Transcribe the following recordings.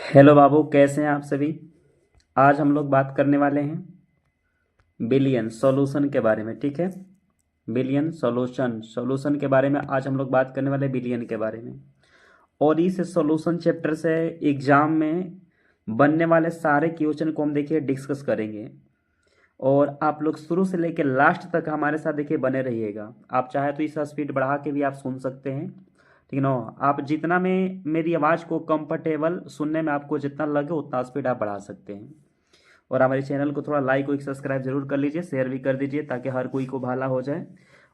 Hello बाबू, कैसे हैं आप सभी। आज हम लोग बात करने वाले हैं बिलियन सॉल्यूशन के बारे में। ठीक है, बिलियन सॉल्यूशन सॉल्यूशन के बारे में आज हम लोग बात करने वाले हैं, बिलियन के बारे में। और इस सॉल्यूशन चैप्टर से एग्जाम में बनने वाले सारे क्वेश्चन को हम देखिए डिस्कस करेंगे। और आप लोग शुरू से लेकर लास्ट तक हमारे साथ देखिए बने रहिएगा। आप चाहे तो इस स्पीड बढ़ा के भी आप सुन सकते हैं, ठीक ना। आप जितना में मेरी आवाज़ को कंफर्टेबल सुनने में आपको जितना लगे उतना स्पीड आप बढ़ा सकते हैं। और हमारे चैनल को थोड़ा लाइक और सब्सक्राइब जरूर कर लीजिए, शेयर भी कर दीजिए ताकि हर कोई को भला हो जाए।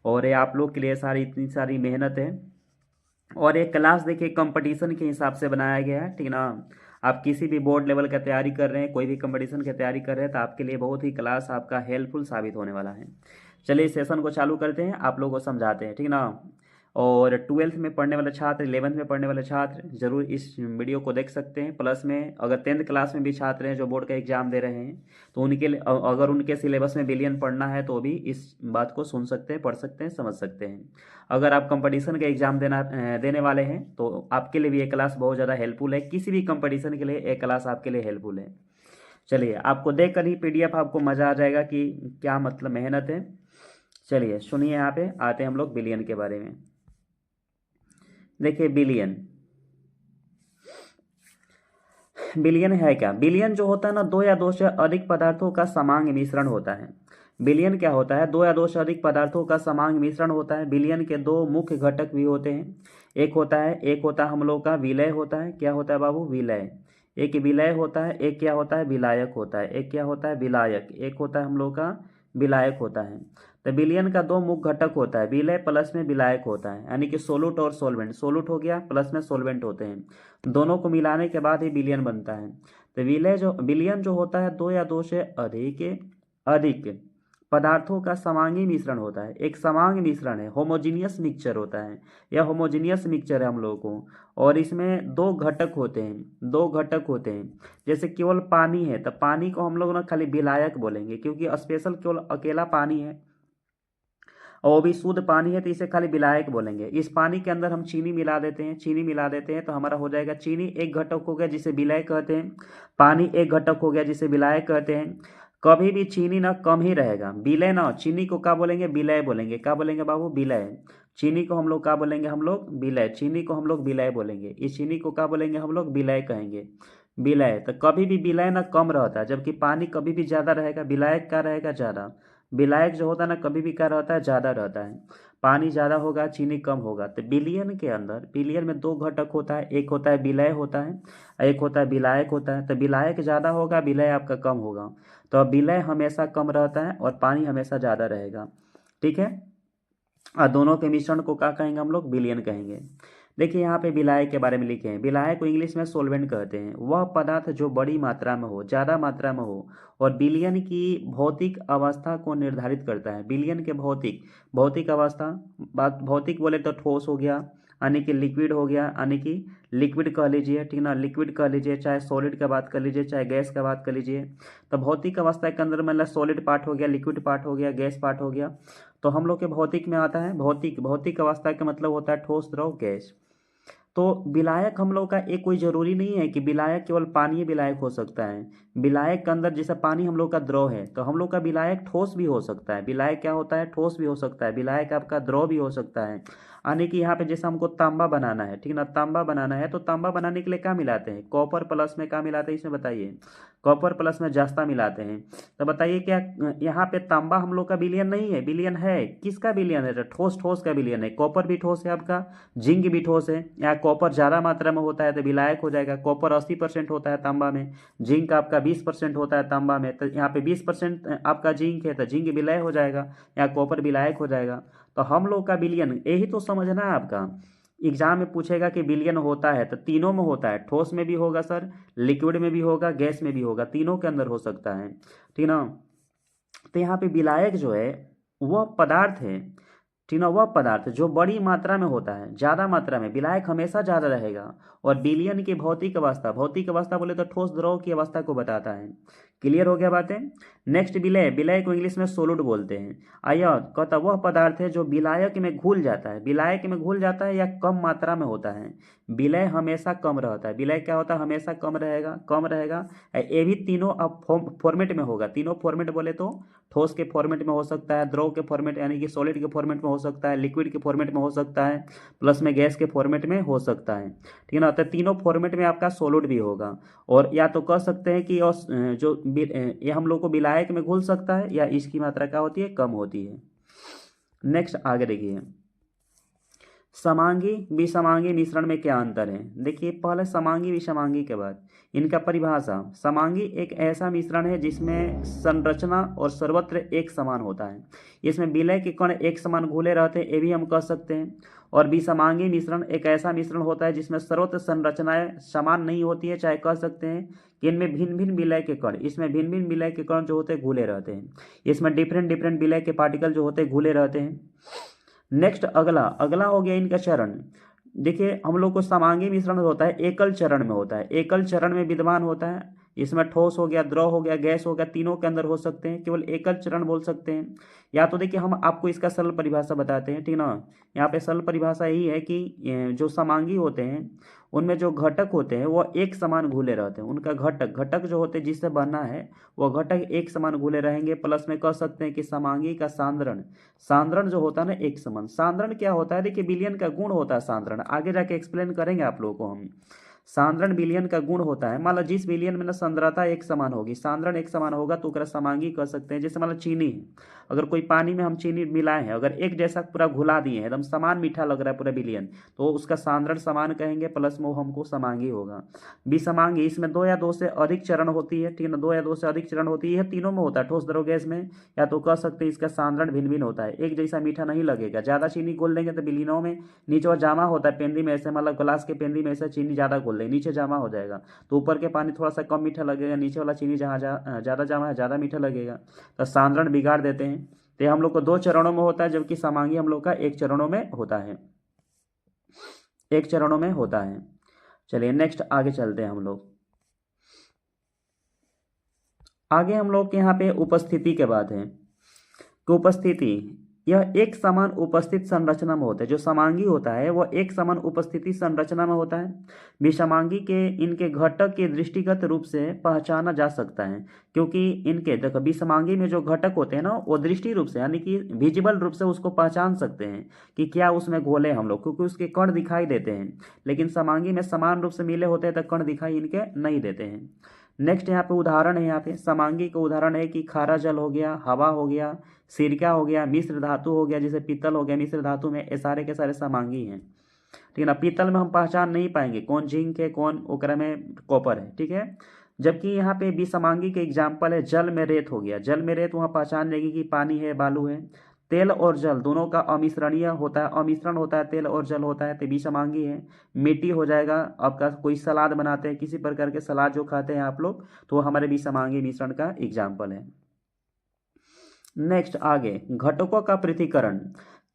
और ये आप लोग के लिए सारी इतनी सारी मेहनत है। और ये क्लास देखिए कंपटीशन के हिसाब से बनाया गया है, ठीक ना। आप किसी भी बोर्ड लेवल का तैयारी कर रहे हैं, कोई भी कंपटीशन की तैयारी कर रहे हैं, तो आपके लिए बहुत ही क्लास आपका हेल्पफुल साबित होने वाला है। चलिए इस सेशन को चालू करते हैं, आप लोगों को समझाते हैं, ठीक ना। और ट्वेल्थ में पढ़ने वाले छात्र, 11th में पढ़ने वाले छात्र जरूर इस वीडियो को देख सकते हैं। प्लस में अगर 10th क्लास में भी छात्र हैं जो बोर्ड का एग्जाम दे रहे हैं, तो उनके लिए अगर उनके सिलेबस में बिलियन पढ़ना है तो भी इस बात को सुन सकते हैं, पढ़ सकते हैं, समझ सकते हैं। अगर आप कंपटीशन का एग्जाम देने वाले हैं तो आपके लिए भी ये क्लास बहुत ज़्यादा हेल्पफुल है। किसी भी कंपटीशन के लिए ये क्लास आपके लिए हेल्पफुल है। चलिए आपको देख कर ही पीडीएफ आपको मज़ा आ जाएगा कि क्या मतलब मेहनत है। चलिए सुनिए, यहाँ पे आते हैं हम लोग बिलियन के बारे में। देखिए बिलियन, बिलियन है क्या। बिलियन जो होता है ना, दो या दो से अधिक पदार्थों का समांग मिश्रण होता है। बिलियन क्या होता है, दो या दो से अधिक पदार्थों का समांग मिश्रण होता है। बिलियन के दो मुख्य घटक भी होते हैं। एक होता है हम लोग का विलय होता है। क्या होता है बाबू, विलय। एक विलय होता है, एक क्या होता है, विलायक होता है। एक क्या होता है, विलायक। एक होता है हम लोग का विलायक होता है। तो विलयन का दो मुख्य घटक होता है, विलय प्लस में विलायक होता है, यानी कि सोलूट और सोलवेंट। सोलूट हो गया, प्लस में सोलवेंट होते हैं। दोनों को मिलाने के बाद ही विलयन बनता है। तो विलयन जो होता है, दो या दो से अधिक अधिक पदार्थों का समांगी मिश्रण होता है। एक समांग मिश्रण है, होमोजीनियस मिक्सचर होता है। यह होमोजीनियस मिक्सचर है हम लोगों को। और इसमें दो घटक होते हैं, दो घटक होते हैं। जैसे केवल पानी है तो पानी को हम लोग ना खाली विलायक बोलेंगे, क्योंकि स्पेशल केवल अकेला पानी है और वो भी शुद्ध पानी है, तो इसे खाली विलायक बोलेंगे। इस पानी के अंदर हम चीनी मिला देते हैं, चीनी मिला देते हैं तो हमारा हो जाएगा चीनी एक घटक हो गया जिसे विलय कहते हैं। पानी एक घटक हो गया जिसे विलायक कहते हैं। कभी भी चीनी ना कम ही रहेगा, विलय ना। चीनी को क्या बोलेंगे, विलय बोलेंगे। क्या बोलेंगे बाबू, विलय। चीनी को हम लोग क्या बोलेंगे, हम लोग विलय। चीनी को हम लोग विलय बोलेंगे। इस चीनी को क्या बोलेंगे, हम लोग विलय कहेंगे। विलय तो कभी भी विलय ना कम रहता है, जबकि पानी कभी भी ज़्यादा रहेगा, विलायक क्या रहेगा, ज़्यादा। विलायक जो होता है ना कभी भी क्या रहता है, ज़्यादा रहता है। पानी ज़्यादा होगा, चीनी कम होगा। तो बिलियन के अंदर, बिलियन में दो घटक होता है, एक होता है विलय होता है, एक होता है विलायक होता है। तो विलायक ज़्यादा होगा, विलय आपका कम होगा। तो अब विलय हमेशा कम रहता है और पानी हमेशा ज़्यादा रहेगा, ठीक है। और दोनों के मिश्रण को क्या कहेंगे, हम लोग बिलियन कहेंगे। देखिए यहाँ पे विलायक के बारे में लिखे हैं। विलायक को इंग्लिश में सोलवेंट कहते हैं। वह पदार्थ जो बड़ी मात्रा में हो, ज़्यादा मात्रा में हो और विलयन की भौतिक अवस्था को निर्धारित करता है। विलयन के भौतिक भौतिक अवस्था, बात भौतिक बोले तो ठोस हो गया, यानी कि लिक्विड हो गया, यानी कि लिक्विड कह लीजिए, ठीक ना। लिक्विड कह लीजिए, चाहे सॉलिड का बात कर लीजिए, चाहे गैस का बात कर लीजिए। तो भौतिक अवस्था के अंदर मतलब सॉलिड पार्ट हो गया, लिक्विड पार्ट हो गया, गैस पार्ट हो गया। तो हम लोग के भौतिक में आता है भौतिक। भौतिक अवस्था का मतलब होता है ठोस, द्रव, गैस। तो विलायक हम लोग का एक कोई जरूरी नहीं है कि विलायक केवल पानी विलायक हो सकता है। विलायक के अंदर जैसे पानी हम लोग का द्रव है, तो हम लोग का विलायक ठोस भी हो सकता है। विलायक क्या होता है, ठोस भी हो सकता है। विलायक आपका द्रव भी हो सकता है। यानी कि यहाँ पे जैसे हमको तांबा बनाना है, ठीक ना। तांबा बनाना है तो तांबा बनाने के लिए क्या मिलाते हैं, कॉपर प्लस में क्या मिलाते हैं, इसमें बताइए। कॉपर प्लस में जस्ता मिलाते हैं। तो बताइए क्या यहाँ पे तांबा हम लोग का विलयन नहीं है, विलयन है। किसका विलयन है, तो ठोस ठोस का विलयन है। कॉपर भी ठोस है आपका, जिंक भी ठोस है। यहाँ कॉपर ज़्यादा मात्रा में होता है तो विलायक हो जाएगा। कॉपर 80% होता है तांबा में, जिंक आपका 20% होता है तांबा में। तो यहाँ पे 20% आपका जिंक है तो जिंक विलय हो जाएगा, यहाँ कॉपर विलायक हो जाएगा। तो हम लोग का विलयन यही तो समझना है आपका। एग्जाम में पूछेगा कि विलयन होता है तो तीनों में होता है। ठोस में भी होगा सर, लिक्विड में भी होगा, गैस में भी होगा, तीनों के अंदर हो सकता है, ठीक ना। तो यहाँ पे विलायक जो है वह पदार्थ है, ठीक ना। वह पदार्थ जो बड़ी मात्रा में होता है, ज़्यादा मात्रा में। विलायक हमेशा ज़्यादा रहेगा। और विलयन की भौतिक अवस्था, भौतिक अवस्था बोले तो ठोस द्रव की अवस्था को बताता है। क्लियर हो गया बातें। नेक्स्ट विलय, विलय को इंग्लिश में सोलूट बोलते हैं। अयस्क कहता वह पदार्थ है जो विलायक में घुल जाता है, विलायक में घुल जाता है या कम मात्रा में होता है। विलय हमेशा कम रहता है, विलय क्या होता है, हमेशा कम रहेगा, कम रहेगा। ये भी तीनों अब फॉर्मेट में होगा, तीनों फॉर्मेट बोले तो ठोस के फॉर्मेट में हो सकता है, द्रव के फॉर्मेट यानी कि सॉलिड के फॉर्मेट में हो सकता है, लिक्विड के फॉर्मेट में हो सकता है, प्लस में गैस के फॉर्मेट में हो सकता है। ठीक है ना, तो तीनों फॉर्मेट में आपका सॉलिड भी होगा। और या तो कह सकते हैं कि जो ये हम लोग को विलायक में घुल सकता है या इसकी मात्रा क्या होती है, कम होती है। नेक्स्ट आगे देखिए, समांगी विषमांगी मिश्रण में क्या अंतर है। देखिए पहले समांगी विषमांगी के बाद इनका परिभाषा। समांगी एक ऐसा मिश्रण है जिसमें संरचना और सर्वत्र एक समान होता है, इसमें विलय के कण एक समान घुले रहते हैं, ये भी हम कह सकते हैं। और विषमांगी मिश्रण एक ऐसा मिश्रण होता है जिसमें सर्वत्र संरचनाएं समान नहीं होती है, चाहे कह सकते हैं कि इनमें भिन्न भिन्न विलय के कण, इसमें भिन्न भिन्न विलय के कण जो होते हैं घुले रहते हैं, इसमें डिफरेंट डिफरेंट विलय के पार्टिकल जो होते हैं घुले रहते हैं। नेक्स्ट अगला अगला हो गया इनका चरण। देखिए हम लोग को समांगी मिश्रण होता है एकल चरण में होता है, एकल चरण में विद्यमान होता है। इसमें ठोस हो गया, द्रव हो गया, गैस हो गया, तीनों के अंदर हो सकते हैं, केवल एकल चरण बोल सकते हैं। या तो देखिए हम आपको इसका सरल परिभाषा बताते हैं, ठीक ना। यहाँ पे सरल परिभाषा यही है कि जो समांगी होते हैं उनमें जो घटक होते हैं वो एक समान घुले रहते हैं, उनका घटक घटक जो होते हैं जिससे बनना है वो घटक एक समान घुले रहेंगे। प्लस में कह सकते हैं कि समांगी का सांद्रण, सांद्रण जो होता है ना एक समान। सांद्रण क्या होता है, देखिए विलयन का गुण होता है सांद्रण, आगे जाके एक्सप्लेन करेंगे आप लोगों को हम। सांद्रण विलयन का गुण होता है, मान लो जिस विलयन में ना सांद्रता एक समान होगी, सांद्रण एक समान होगा तो ओकरा समांगी कह सकते हैं। जैसे मान लो चीनी है, अगर कोई पानी में हम चीनी मिलाए हैं, अगर एक जैसा पूरा घुला दिए हैं, एकदम समान मीठा लग रहा है पूरा विलयन, तो उसका सांद्रण समान कहेंगे, प्लस में वो हमको समांगी होगा। विषमांगी इसमें दो या दो से अधिक चरण होती है, ठीक है ना, दो या दो से अधिक चरण होती है, तीनों में होता है, ठोस द्रव गैस में। या तो कह सकते हैं इसका सांद्रण भिन्न भिन्न होता है, एक जैसा मीठा नहीं लगेगा। ज्यादा चीनी घोल देंगे तो विलीनों में नीचे और जामा होता है, पेंदी में ऐसे मतलब ग्लास के पेंदी में ऐसे चीनी ज्यादा घोल देंगे नीचे जामा हो जाएगा, तो ऊपर के पानी थोड़ा सा कम मीठा लगेगा, नीचे वाला चीनी जहाँ ज्यादा जामा है ज्यादा मीठा लगेगा, तो सांद्रण बिगाड़ देते हैं। तो हम लोग को दो चरणों में होता है, जबकि समांगी हम लोग का एक चरणों में होता है, एक चरणों में होता है। चलिए नेक्स्ट आगे चलते हैं हम लोग। आगे हम लोग के यहाँ पे उपस्थिति के बाद है कि उपस्थिति यह एक समान उपस्थित संरचना में होता है। जो समांगी होता है वो एक समान उपस्थिति संरचना में होता है। विषमांगी के इनके घटक के दृष्टिगत रूप से पहचाना जा सकता है, क्योंकि इनके देखो विषमांगी में जो घटक होते हैं ना वो दृष्टि रूप से यानी कि विजिबल रूप से उसको पहचान सकते हैं कि क्या उसमें घोले हम लोग, क्योंकि उसके कण दिखाई देते हैं। लेकिन समांगी में समान रूप से मिले होते हैं तो कण दिखाई इनके नहीं देते हैं। नेक्स्ट यहाँ पे उदाहरण है, यहाँ पे समांगी का उदाहरण है कि खारा जल हो गया, हवा हो गया, सिरका हो गया, मिश्र धातु हो गया, जैसे पीतल हो गया मिश्र धातु में, ये सारे के सारे समांगी हैं। ठीक है ना, पीतल में हम पहचान नहीं पाएंगे कौन जिंक है कौन ओकरा में कॉपर है, ठीक है। जबकि यहाँ पे विषमांगी के एग्जाम्पल है जल में रेत हो गया, जल में रेत वहाँ पहचान लेगी कि पानी है बालू है। तेल और जल दोनों का अमिश्रणीय होता है, अमिश्रण होता है, तेल और जल होता है तो विषमांगी है। मिट्टी हो जाएगा आपका, कोई सलाद बनाते हैं किसी प्रकार के सलाद जो खाते हैं आप लोग, तो वो हमारे विषमांगी मिश्रण का एग्जाम्पल है। नेक्स्ट आगे घटकों का पृथक्करण।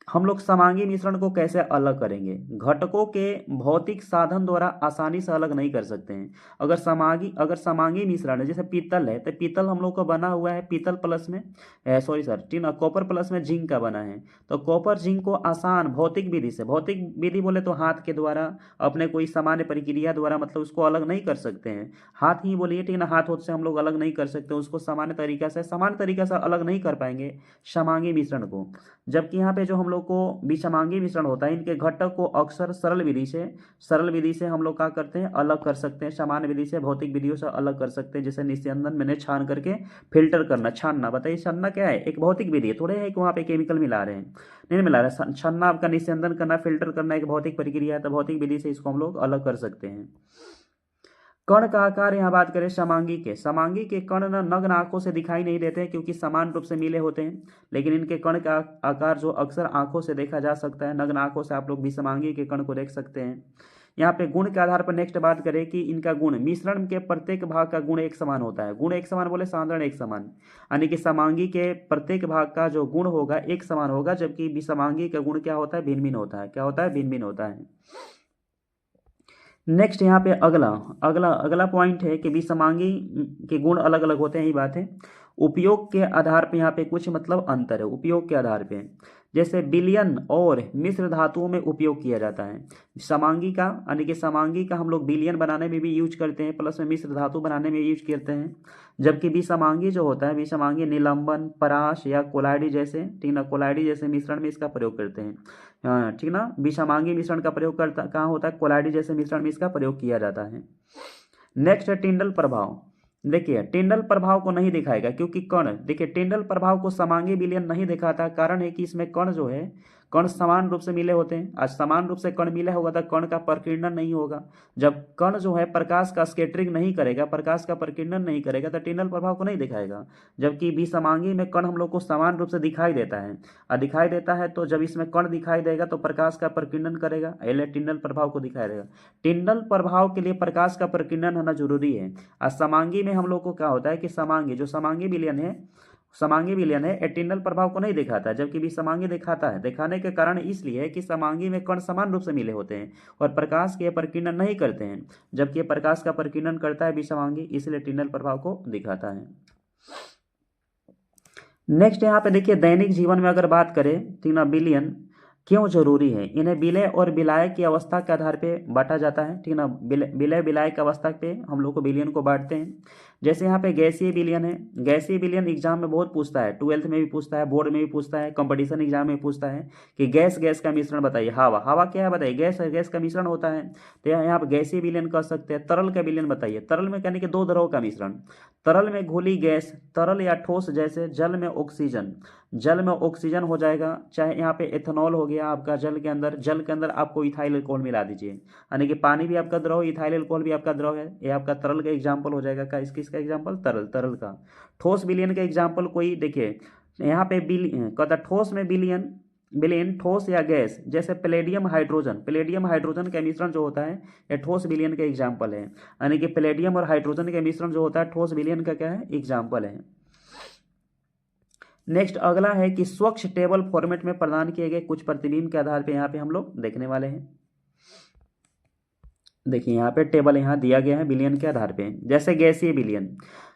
हम लोग समांगी मिश्रण को कैसे अलग करेंगे, घटकों के भौतिक साधन द्वारा आसानी से अलग नहीं कर सकते हैं। अगर समांगी मिश्रण है, जैसे पीतल है तो पीतल हम लोग का बना हुआ है पीतल प्लस में सॉरी सर टीना कॉपर प्लस में जिंक का बना है, तो कॉपर जिंक को आसान भौतिक विधि से, भौतिक विधि बोले तो हाथ के द्वारा अपने कोई सामान्य प्रक्रिया द्वारा मतलब उसको अलग नहीं कर सकते हैं। हाथ ही बोलिए, ठीक ना, हाथ से हम लोग अलग नहीं कर सकते उसको, सामान्य तरीका से अलग नहीं कर पाएंगे समांगी मिश्रण को। जबकि यहाँ पे जो हम लोग को विषमांगी मिश्रण होता है, इनके घटक को अक्सर सरल विधि से हम लोग क्या करते हैं, अलग कर सकते हैं, सामान्य विधि से भौतिक विधियों से अलग कर सकते हैं। जैसे निस्यंदन मैंने छान करके फिल्टर करना, छानना, बताइए छानना क्या है, एक भौतिक विधि है, थोड़े है कि वहाँ पे केमिकल मिला रहे हैं, नहीं मिला रहे हैं। छानना आपका निस्यंदन करना फिल्टर करना एक भौतिक प्रक्रिया है, तो भौतिक विधि से इसको हम लोग अलग कर सकते हैं। कण का आकार, यहाँ बात करें समांगी के कण नग्न आंखों से दिखाई नहीं देते हैं क्योंकि समान रूप से मिले होते हैं, लेकिन इनके कण का आकार जो अक्सर आंखों से देखा जा सकता है, नग्न आंखों से आप लोग विषमांगी के कण को देख सकते हैं। यहाँ पे गुण के आधार पर नेक्स्ट बात करें कि इनका गुण, मिश्रण के प्रत्येक भाग का गुण एक समान होता है। गुण एक समान बोले सांद्रण एक समान, यानी कि समांगी के प्रत्येक भाग का जो गुण होगा एक समान होगा, जबकि विषमांगी का गुण क्या होता है, भिन्न भिन्न होता है। क्या होता है, भिन्न भिन्न होता है। नेक्स्ट यहाँ पे अगला अगला अगला पॉइंट है कि विषमांगी के गुण अलग अलग होते हैं, यही बात है। उपयोग के आधार पे यहाँ पे कुछ मतलब अंतर है, उपयोग के आधार पे। जैसे विलयन और मिश्र धातुओं में उपयोग किया जाता है समांगी का, यानी कि समांगी का हम लोग विलयन बनाने में भी यूज करते हैं, प्लस में मिश्र धातु बनाने में यूज करते हैं। जबकि विषमांगी जो होता है, विषमांगी निलंबन, पराश या कोलाइडी जैसे, ठीक ना, कोलाइडी जैसे मिश्रण में इसका प्रयोग करते हैं। हाँ ठीक ना, विषमांगी मिश्रण का प्रयोग करता कहाँ होता है, कोलाइडी जैसे मिश्रण में इसका प्रयोग किया जाता है। नेक्स्ट है टिंडल प्रभाव। देखिए टिंडल प्रभाव को नहीं दिखाएगा क्योंकि कण, देखिए टिंडल प्रभाव को समांगी विलयन नहीं दिखाता, कारण है कि इसमें कण जो है, कण समान रूप से मिले होते हैं। आज समान रूप से कण मिला होगा तो कण का प्रकीर्णन नहीं होगा। जब कण जो है प्रकाश का स्कैटरिंग नहीं करेगा, प्रकाश का प्रकीर्णन नहीं करेगा, तो टिंडल प्रभाव को नहीं दिखाएगा। जबकि विषमांगी में कण हम लोग को समान रूप से दिखाई देता है, और दिखाई देता है तो जब इसमें कण दिखाई देगा तो प्रकाश का प्रकीर्णन करेगा, इसलिए टिंडल प्रभाव को दिखाई देगा। टिंडल प्रभाव के लिए प्रकाश का प्रकीर्णन होना जरूरी है। और समांगी में हम लोग को क्या होता है कि समांगी जो समांगी विलयन है, समांगी विलयन है, टिंडल प्रभाव को नहीं दिखाता, जबकि विषमांगी दिखाता है। दिखाने के कारण इसलिए है कि समांगी में कण समान रूप से मिले होते हैं और प्रकाश के प्रकीर्णन नहीं करते हैं, जबकि प्रकाश का प्रकीर्णन करता है विषमांगी, इसलिए टिंडल प्रभाव को दिखाता है। नेक्स्ट यहाँ पे देखिए दैनिक जीवन में अगर बात करें तो ना विलयन क्यों जरूरी है। इन्हें विलय और विलायक की अवस्था के आधार पे बांटा जाता है, ठीक ना, विलय विलायक की अवस्था पे हम लोग को विलयन को बांटते हैं। जैसे यहाँ पे गैसीय विलयन है, गैसीय विलयन एग्जाम में बहुत पूछता है, 12th में भी पूछता है, बोर्ड में भी पूछता है, कंपटीशन एग्जाम में पूछता है कि गैस गैस का मिश्रण बताइए। हवा, हवा क्या है बताइए, गैस है, गैस का मिश्रण होता है। तो यहाँ पे गैसीय विलयन कर सकते हैं। तरल का विलयन बताइए, तरल में कहने के दो द्रव का मिश्रण, तरल में घुली गैस, तरल या ठोस जैसे जल में ऑक्सीजन, जल में ऑक्सीजन हो जाएगा, चाहे यहाँ पे एथेनॉल हो गया आपका जल के अंदर, जल के अंदर आपको इथाइल अल्कोहल मिला दीजिए, यानी कि पानी भी आपका द्रव, इथाइल अल्कोहल भी आपका द्रव है, ये आपका तरल का एग्जाम्पल हो जाएगा। का किसका एग्जाम्पल, तरल, तरल का। ठोस विलयन का एग्जाम्पल कोई देखिए यहाँ पे कहता ठोस में विलयन, विलयन ठोस या गैस, जैसे प्लेडियम हाइड्रोजन, प्लेडियम हाइड्रोजन का मिश्रण जो होता है ये ठोस विलयन का एग्जाम्पल है, यानी कि प्लेडियम और हाइड्रोजन का मिश्रण जो होता है ठोस विलयन का क्या है, एग्जाम्पल है। नेक्स्ट अगला है कि स्वच्छ टेबल फॉर्मेट में प्रदान किए गए कुछ प्रतिबिंब के आधार पे यहाँ पे हम लोग देखने वाले हैं। देखिए यहाँ पे टेबल यहाँ दिया गया है विलयन के आधार पे। जैसे गैसीय विलयन,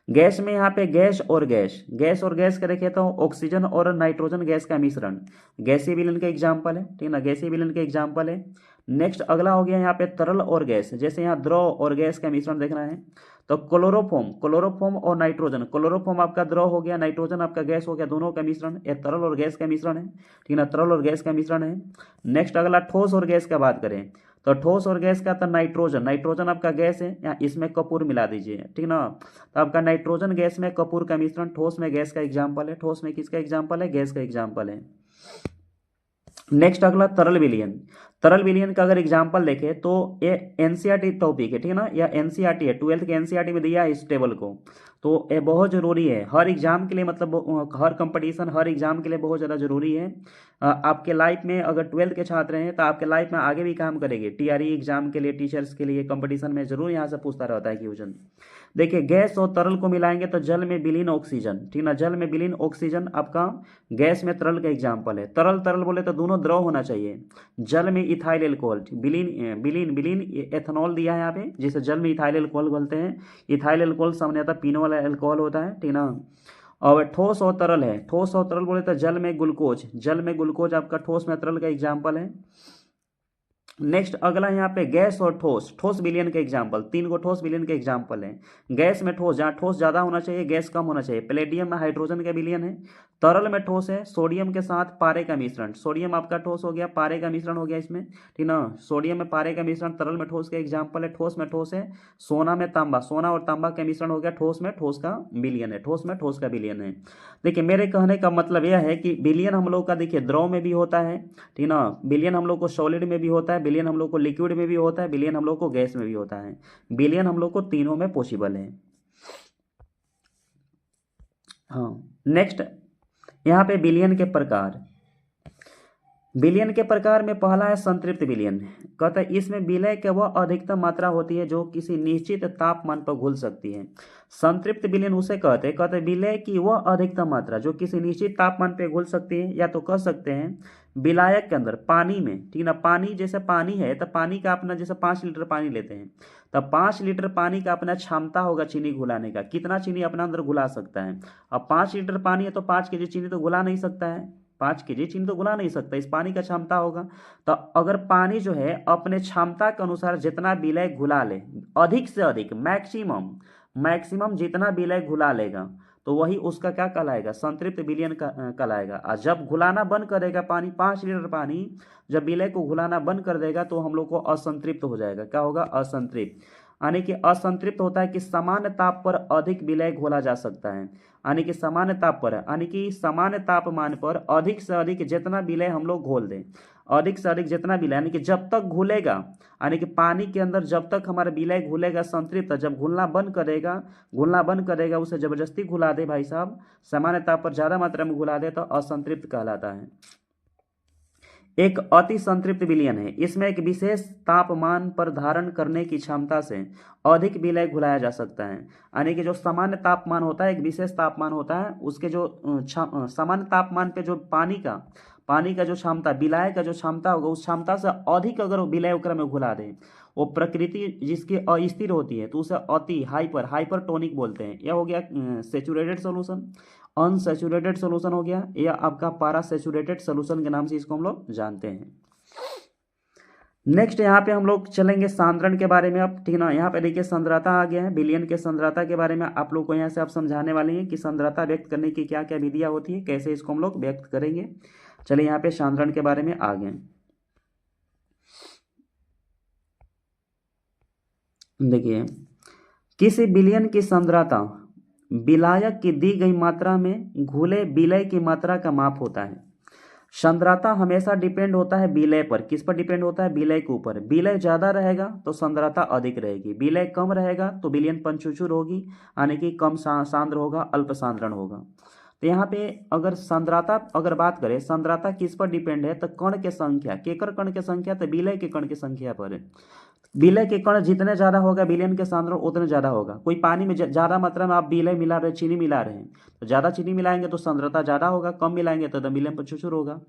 गैस में यहाँ पे गैस और गैस, गैस और गैस का देखे तो ऑक्सीजन और नाइट्रोजन गैस का मिश्रण गैसीय विलयन का एग्जाम्पल है, ठीक है ना, गैसीय विलयन का एग्जाम्पल है। नेक्स्ट अगला हो गया यहाँ पे तरल और गैस, जैसे यहाँ द्रव और गैस का मिश्रण देखना है तो क्लोरोफॉर्म, क्लोरोफॉर्म और नाइट्रोजन, क्लोरोफॉर्म आपका द्रव हो गया, नाइट्रोजन आपका गैस हो गया, दोनों का मिश्रण, ये तरल और गैस का मिश्रण है, ठीक है ना, तरल और गैस का मिश्रण है। नेक्स्ट अगला ठोस और गैस का बात करें तो ठोस और गैस का तो नाइट्रोजन, नाइट्रोजन आपका गैस है, यहाँ इसमें कपूर मिला दीजिए, ठीक ना, तो आपका नाइट्रोजन गैस में कपूर का मिश्रण ठोस में गैस का एग्जाम्पल है, ठोस में किसका एग्जाम्पल है, गैस का एग्जाम्पल है। नेक्स्ट अगला तरल विलयन, तरल विलयन का अगर एग्जाम्पल देखें तो ये एनसीईआरटी टॉपिक है, ठीक है ना, या एनसीईआरटी है, 12th के एनसीईआरटी में दिया है इस टेबल को, तो ये बहुत जरूरी है हर एग्जाम के लिए, मतलब हर कंपटीशन हर एग्जाम के लिए बहुत ज़्यादा जरूरी है। आपके लाइफ में अगर 12th के छात्र हैं तो आपके लाइफ में आगे भी काम करेंगे, टीआरई एग्जाम के लिए, टीचर्स के लिए, कंपटीशन में जरूर यहाँ से पूछता रहता है क्वेश्चन। देखिए गैस और तरल को मिलाएंगे तो जल में विलीन ऑक्सीजन, ठीक ना, जल में विलीन ऑक्सीजन आपका गैस में तरल का एग्जाम्पल है। तरल तरल बोले तो दोनों द्रव होना चाहिए, जल में इथाइल एल्कोहल, विलीन विलीन विलीन एथेनॉल दिया है यहाँ पे, जिसे जल में इथाइल एल्कोहल बोलते हैं। इथाइल एल्कोहल सामान्यतः पीने वाला एल्कोहल होता है, ठीक ना। और ठोस और तरल है, ठोस और तरल बोले तो जल में ग्लूकोज, जल में ग्लूकोज आपका ठोस में तरल का एग्जाम्पल है। नेक्स्ट अगला यहाँ पे गैस और ठोस, ठोस विलयन के एग्जाम्पल, 3 गो ठोस विलयन के एग्जाम्पल है। गैस में ठोस, जहाँ ठोस ज्यादा होना चाहिए गैस कम होना चाहिए, प्लेडियम में हाइड्रोजन का विलयन है। तरल में ठोस है सोडियम के साथ पारे का मिश्रण, सोडियम आपका ठोस हो गया, पारे का मिश्रण हो गया इसमें, ठीक ना, सोडियम में पारे का मिश्रण तरल में ठोस का एग्जाम्पल है। ठोस में ठोस है सोना में तांबा, सोना और तांबा का मिश्रण हो गया, ठोस में ठोस का विलयन है, ठोस में ठोस का विलयन है। देखिए मेरे कहने का मतलब यह है कि विलयन हम लोग का देखिए द्रव में भी होता है, ठीक ना, विलयन हम लोग को सॉलिड में भी होता है, विलयन हम लोग को लिक्विड में भी होता है, विलयन हम लोग को गैस में भी होता है, विलयन हम लोग को तीनों में पॉसिबल है। हाँ नेक्स्ट यहाँ पे विलयन के प्रकार, विलयन के प्रकार में पहला है संतृप्त विलयन, कहता है इसमें विलय की वह अधिकतम मात्रा होती है जो किसी निश्चित तापमान पर घुल सकती है। संतृप्त विलयन उसे कहते हैं, कहते हैं विलय की वह अधिकतम मात्रा जो किसी निश्चित तापमान पर घुल सकती है, या तो कह सकते हैं विलायक के अंदर पानी में, ठीक ना, पानी जैसे पानी है तो पानी का अपना जैसे 5 लीटर पानी लेते हैं तो 5 लीटर पानी का अपना क्षमता होगा चीनी घुलाने का, कितना चीनी अपना अंदर घुला सकता है। अब 5 लीटर पानी है तो 5 kg चीनी तो घुला नहीं सकता है, 5 kg चीनी तो घुला नहीं सकता, इस पानी का क्षमता होगा। तो अगर पानी जो है अपने क्षमता के अनुसार जितना विलय घुला ले, अधिक से अधिक मैक्सिमम मैक्सिमम जितना विलय घुला लेगा तो वही उसका क्या कहलाएगा, संतृप्त विलयन का कहलाएगा। और जब घुलाना बंद करेगा पानी, 5 लीटर पानी जब विलय को घुलाना बंद कर देगा तो हम लोग को असंतृप्त हो जाएगा। क्या होगा, असंतृप्त। यानी कि असंतृप्त होता है कि सामान्य ताप पर अधिक विलय घोला जा सकता है, यानी कि सामान्य ताप पर, यानी कि सामान्य तापमान पर अधिक से अधिक जितना विलय हम लोग घोल दें, अधिक से अधिक जितना विलय, यानी कि जब तक घुलेगा, यानी कि पानी के अंदर जब तक हमारा विलय घुलेगा संतृप्त, जब घुलना बंद करेगा उसे जबरदस्ती घुला दे भाई साहब, सामान्य ताप पर ज़्यादा मात्रा में घुला दे तो असंतृप्त कहलाता है। एक अति संतृप्त विलयन है, इसमें एक विशेष तापमान पर धारण करने की क्षमता से अधिक विलय घुलाया जा सकता है। यानी कि जो सामान्य तापमान होता है, एक विशेष तापमान होता है, उसके जो सामान्य तापमान पे जो पानी का जो क्षमता, विलय का जो क्षमता होगा, उस क्षमता से अधिक अगर विलय ओकरा में घुला दे, वो प्रकृति जिसकी अस्थिर होती है तो उसे अति हाइपरटोनिक बोलते हैं। यह हो गया सेचुरेटेड सोल्यूशन, अनसेचुरेटेड सोल्यूशन हो गया, या आपका पैरासेचुरेटेड सोल्यूशन के नाम से इसको हम लोग जानते हैं। नेक्स्ट यहाँ पे हम लोग चलेंगे सांद्रण के बारे में अब, ठीक ना। यहाँ पे देखिए सांद्रता आ गया है, विलयन के सांद्रता के बारे में आप लोग को यहाँ से आप समझाने वाले हैं कि सांद्रता व्यक्त करने की क्या क्या विधियाँ होती है, कैसे इसको हम लोग व्यक्त करेंगे। चलिए यहाँ पे सांद्रण के बारे में आ गए। देखिए, किसी विलयन की सांद्रता विलायक की दी गई मात्रा में घुले विलय की मात्रा का माप होता है। सांद्रता हमेशा डिपेंड होता है विलय पर, किस पर डिपेंड होता है, विलय के ऊपर। विलय ज़्यादा रहेगा तो सांद्रता अधिक रहेगी, विलय कम रहेगा तो विलयन पंचुचुर होगी, यानी कि कम सांद्र होगा, अल्प सांद्रण होगा। तो यहाँ पे अगर सांद्रता अगर बात करें, सांद्रता किस पर डिपेंड है तो कण के संख्या, केकर कण के संख्या, तो विलय के कण की संख्या पर। विलय के कण जितने ज़्यादा होगा विलयन के सांद्रण उतने ज़्यादा होगा। कोई पानी में ज़्यादा मात्रा में आप विलय मिला रहे, चीनी मिला रहे हैं, तो ज़्यादा चीनी मिलाएंगे तो सांद्रता ज़्यादा होगा, कम मिलाएंगे तो विलयन पंचुचुर होगा।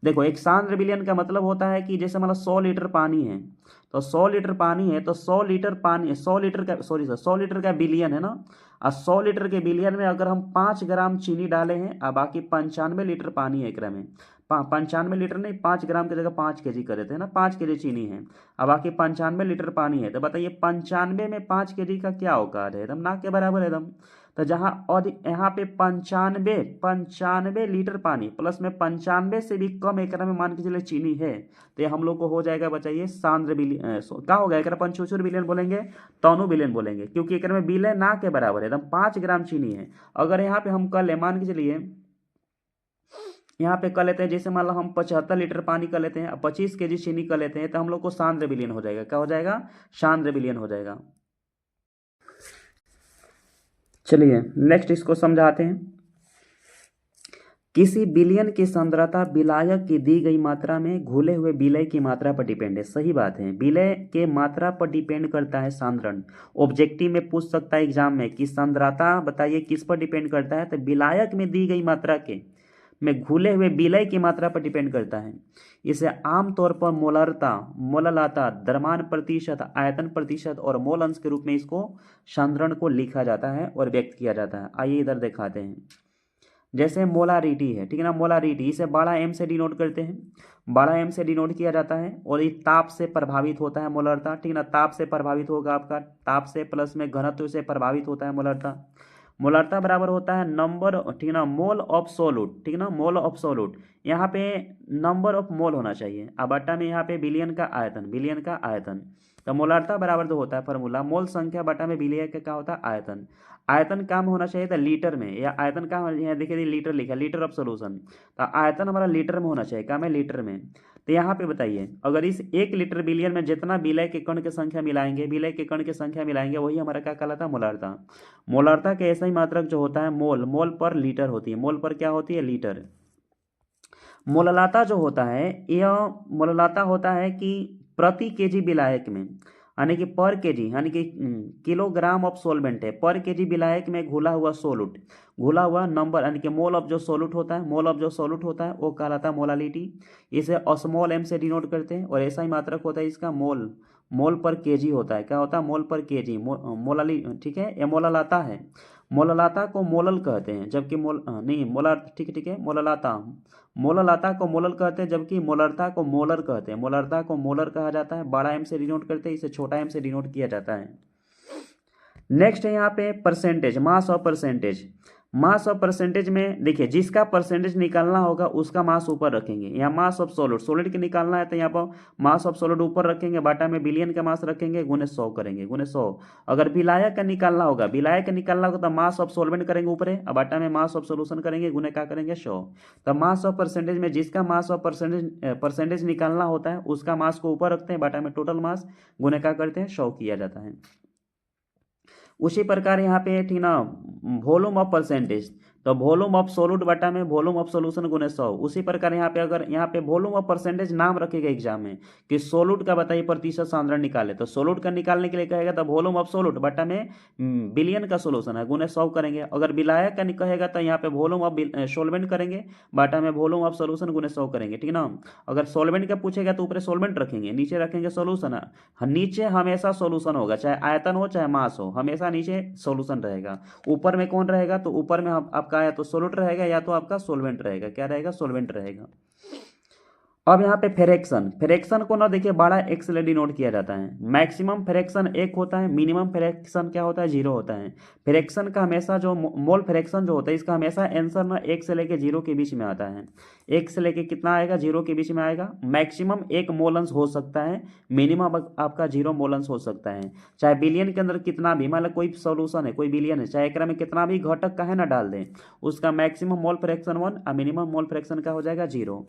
देखो, एक सांद्र विलयन का मतलब होता है कि जैसे मतलब 100 लीटर पानी है तो 100 लीटर पानी है तो 100 लीटर पानी, 100 लीटर का, सॉरी सर, 100 लीटर का विलयन है ना। और 100 लीटर के विलयन में अगर हम 5 ग्राम चीनी डाले हैं और बाकी 95 लीटर पानी है, एक में 95 लीटर नहीं, 5 ग्राम की जगह 5 kg कर देते हैं ना, 5 kg चीनी है और बाकी 95 लीटर पानी है, तो बताइए 95 में 5 kg का क्या औकात है, एकदम ना के बराबर है एकदम। तो जहाँ अधिक, यहाँ पे 95 लीटर पानी प्लस में 95 से भी कम एकड़ में मान के चलिए चीनी है, तो ये हम लोग को हो जाएगा, बताइए सांद्र विलयन। क्या होगा, एकड़ पंचुचुर विलयन बोलेंगे, तनु विलयन बोलेंगे, क्योंकि एकड़ में विलय ना के बराबर है, एकदम 5 ग्राम चीनी है। अगर यहाँ पे हम कर ले, मान के चलिए यहाँ पे कर लेते हैं, जैसे मान लो हम 75 लीटर पानी कर लेते हैं, 25 kg चीनी कर लेते हैं, तो हम लोग को सांद्र विलयन हो जाएगा। क्या हो जाएगा, सांद्र विलयन हो जाएगा। चलिए नेक्स्ट इसको समझाते हैं। किसी विलयन की सांद्रता विलायक की दी गई मात्रा में घुले हुए विलय की मात्रा पर डिपेंड है। सही बात है, विलय के मात्रा पर डिपेंड करता है सांद्रण। ऑब्जेक्टिव में पूछ सकता है एग्जाम में कि सांद्रता बताइए किस पर डिपेंड करता है, तो विलायक में दी गई मात्रा के में घुले हुए विलय की मात्रा पर डिपेंड करता है। इसे आमतौर पर मोलरता, मोललाता, द्रव्यमान प्रतिशत, आयतन प्रतिशत और मोल अंश के रूप में इसको सांद्रण को लिखा जाता है और व्यक्त किया जाता है। आइए इधर दिखाते हैं। जैसे मोलारिटी है, ठीक है ना, मोलारिटी इसे बड़ा एम से डिनोट करते हैं, बड़ा एम से डिनोट किया जाता है, और ये ताप से प्रभावित होता है मोलरता, ठीक है ना, ताप से प्रभावित होगा आपका, ताप से प्लस में घनत्व से प्रभावित होता है मोलरता। मोलरता बराबर होता है नंबर, ठीक है ना, मोल ऑफ सोलूट, ठीक है ना, मोल ऑफ सोलूट। यहाँ पे नंबर ऑफ मोल होना चाहिए, अब बटा में यहाँ पे विलयन का आयतन, विलयन का आयतन। तो मोलरता बराबर तो होता है फॉर्मूला, मोल संख्या बटा में विलय का क्या होता है, आयतन। आयतन काम होना चाहिए था लीटर में, या आयतन का यहाँ देखिए लीटर लिखा, लीटर ऑफ सोल्यूशन, तो आयतन हमारा लीटर में होना चाहिए, काम है लीटर में। तो यहाँ पे बताइए, अगर इस 1 लीटर विलयन में जितना विलय के कण की संख्या मिलाएंगे, विलय के कण की संख्या मिलाएंगे, वही हमारा क्या कहलाता है, मोलारता। मोलारता के ऐसा ही मात्रक जो होता है मोल, मोल पर लीटर होती है, मोल पर क्या होती है, लीटर। मोललाता जो होता है, यह मोललाता होता है कि प्रति केजी विलायक में यानी कि पर केजी, यानी कि किलोग्राम ऑफ सोलवेंट है, पर केजी विलायक में घुला हुआ सोलूट, घुला हुआ नंबर यानी कि मोल ऑफ जो सोलूट होता है, मोल ऑफ जो सोलूट होता है वो कहलाता है मोलालिटी। इसे स्मॉल एम से डिनोट करते हैं। और ऐसा ही मात्रक होता है इसका मोल, मोल पर केजी होता है। क्या होता है? मोल पर केजी, मोलाली, ठीक है। ये मोलालाता है, मोलालाता को मोलल कहते हैं, जबकि नहीं मोलर, ठीक है ठीक है, मोलालाता, मोलालाता को मोलल कहते हैं, जबकि मोलरता को मोलर कहते हैं। मोलरता को मोलर कहा जाता है, बड़ा एम से डिनोट करते हैं, इसे छोटा एम से डिनोट किया जाता है। नेक्स्ट है यहाँ पे percentage, mass of percentage. Mass of percentage में देखिए, जिसका परसेंटेज निकालना होगा उसका मास ऊपर रखेंगे। यहाँ मास ऑफ सॉलिड, सॉलिड के निकालना है तो यहाँ पर मास ऑफ सॉलिड ऊपर रखेंगे, बाटा में बिलियन का मास रखेंगे, गुने 100 करेंगे, गुने 100। अगर विलायक का निकालना होगा, विलायक का निकालना होगा तो मास ऑफ सॉल्वेंट करेंगे ऊपर, अब बाटा में मास ऑफ सोल्यूशन करेंगे, गुने क्या करेंगे? 100। तो मास ऑफ परसेंटेज में जिसका मास ऑफ परसेंटेज निकालना होता है उसका मास को ऊपर रखते हैं, बाटा में टोटल मास, गुने क्या करते हैं? 100 किया जाता है। उसी प्रकार यहाँ पे ठीक ना, वॉल्यूम ऑफ परसेंटेज, तो वॉल्यूम ऑफ सोलूट बटा में वॉल्यूम ऑफ सोल्यूशन गुने 100। उसी प्रकार यहाँ पे अगर यहाँ पे वॉल्यूम ऑफ परसेंटेज नाम रखेगा एग्जाम में कि सोलूट का बताइए प्रतिशत सांद्रण निकाले, तो सोलूट का निकालने के लिए कहेगा तो वॉल्यूम ऑफ सोलूट बटा में बिलियन का सोल्यूशन है, गुने 100 करेंगे। अगर विलायक का कहेगा तो यहाँ पे वॉल्यूम ऑफ सोलवेंट करेंगे, बाटा में वॉल्यूम ऑफ सोल्यूशन गुने 100 करेंगे, ठीक ना। अगर सोलवेंट का पूछेगा तो ऊपर सोलवेंट रखेंगे, नीचे रखेंगे सोल्यूशन। नीचे हमेशा सोल्यूशन होगा, चाहे आयतन हो चाहे मास हो, हमेशा नीचे सोल्यूशन रहेगा। ऊपर में कौन रहेगा? तो ऊपर में आपका या तो सोल्यूट रहेगा या तो आपका सोलवेंट रहेगा। क्या रहेगा? सोलवेंट रहेगा। अब यहाँ पे फ्रैक्शन, फ्रैक्शन को ना देखिए बड़ा एक्स से डिनोट किया जाता है। मैक्सिमम फ्रैक्शन 1 होता है, मिनिमम फ्रैक्शन क्या होता है? 0 होता है। फ्रैक्शन का हमेशा जो मोल फ्रैक्शन जो होता है इसका हमेशा आंसर ना 1 से लेके 0 के बीच में आता है। 1 से लेके कितना आएगा? 0 के बीच में आएगा। मैक्सिमम 1 मोलंस हो सकता है, मिनिमम आपका 0 मोलंस हो सकता है। चाहे बिलियन के अंदर कितना भी, मतलब कोई सोल्यूशन है, कोई बिलियन है, चाहे एकरा में कितना भी घटक का है ना डाल दें, उसका मैक्सिमम मोल फ्रैक्शन 1 और मिनिमम मोल फ्रैक्शन क्या हो जाएगा? 0।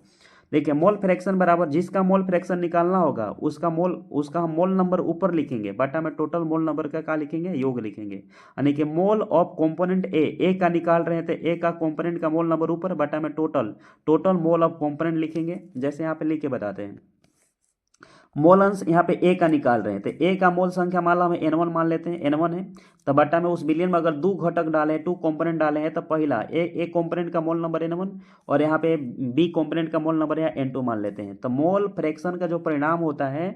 देखिए मोल फ्रैक्शन बराबर जिसका मोल फ्रैक्शन निकालना होगा उसका हम मोल नंबर ऊपर लिखेंगे, बटा में टोटल मोल नंबर का क्या लिखेंगे? योग लिखेंगे। यानी कि मोल ऑफ कंपोनेंट ए का निकाल रहे हैं तो ए का कंपोनेंट का मोल नंबर ऊपर, बटा में टोटल मोल ऑफ कंपोनेंट लिखेंगे। जैसे यहाँ पे लिख के बताते हैं, मोल अंश यहाँ पे ए का निकाल रहे हैं तो ए का मोल संख्या मान लो हम N1 मान लेते हैं, N1 है तो बटा में उस बिलियन में अगर 2 घटक डाले हैं, 2 कंपोनेंट डाले हैं तो पहला ए कंपोनेंट का मोल नंबर N1 और यहाँ पे बी कंपोनेंट का मोल नंबर है N2 मान लेते हैं। तो मोल फ्रैक्शन का जो परिणाम होता है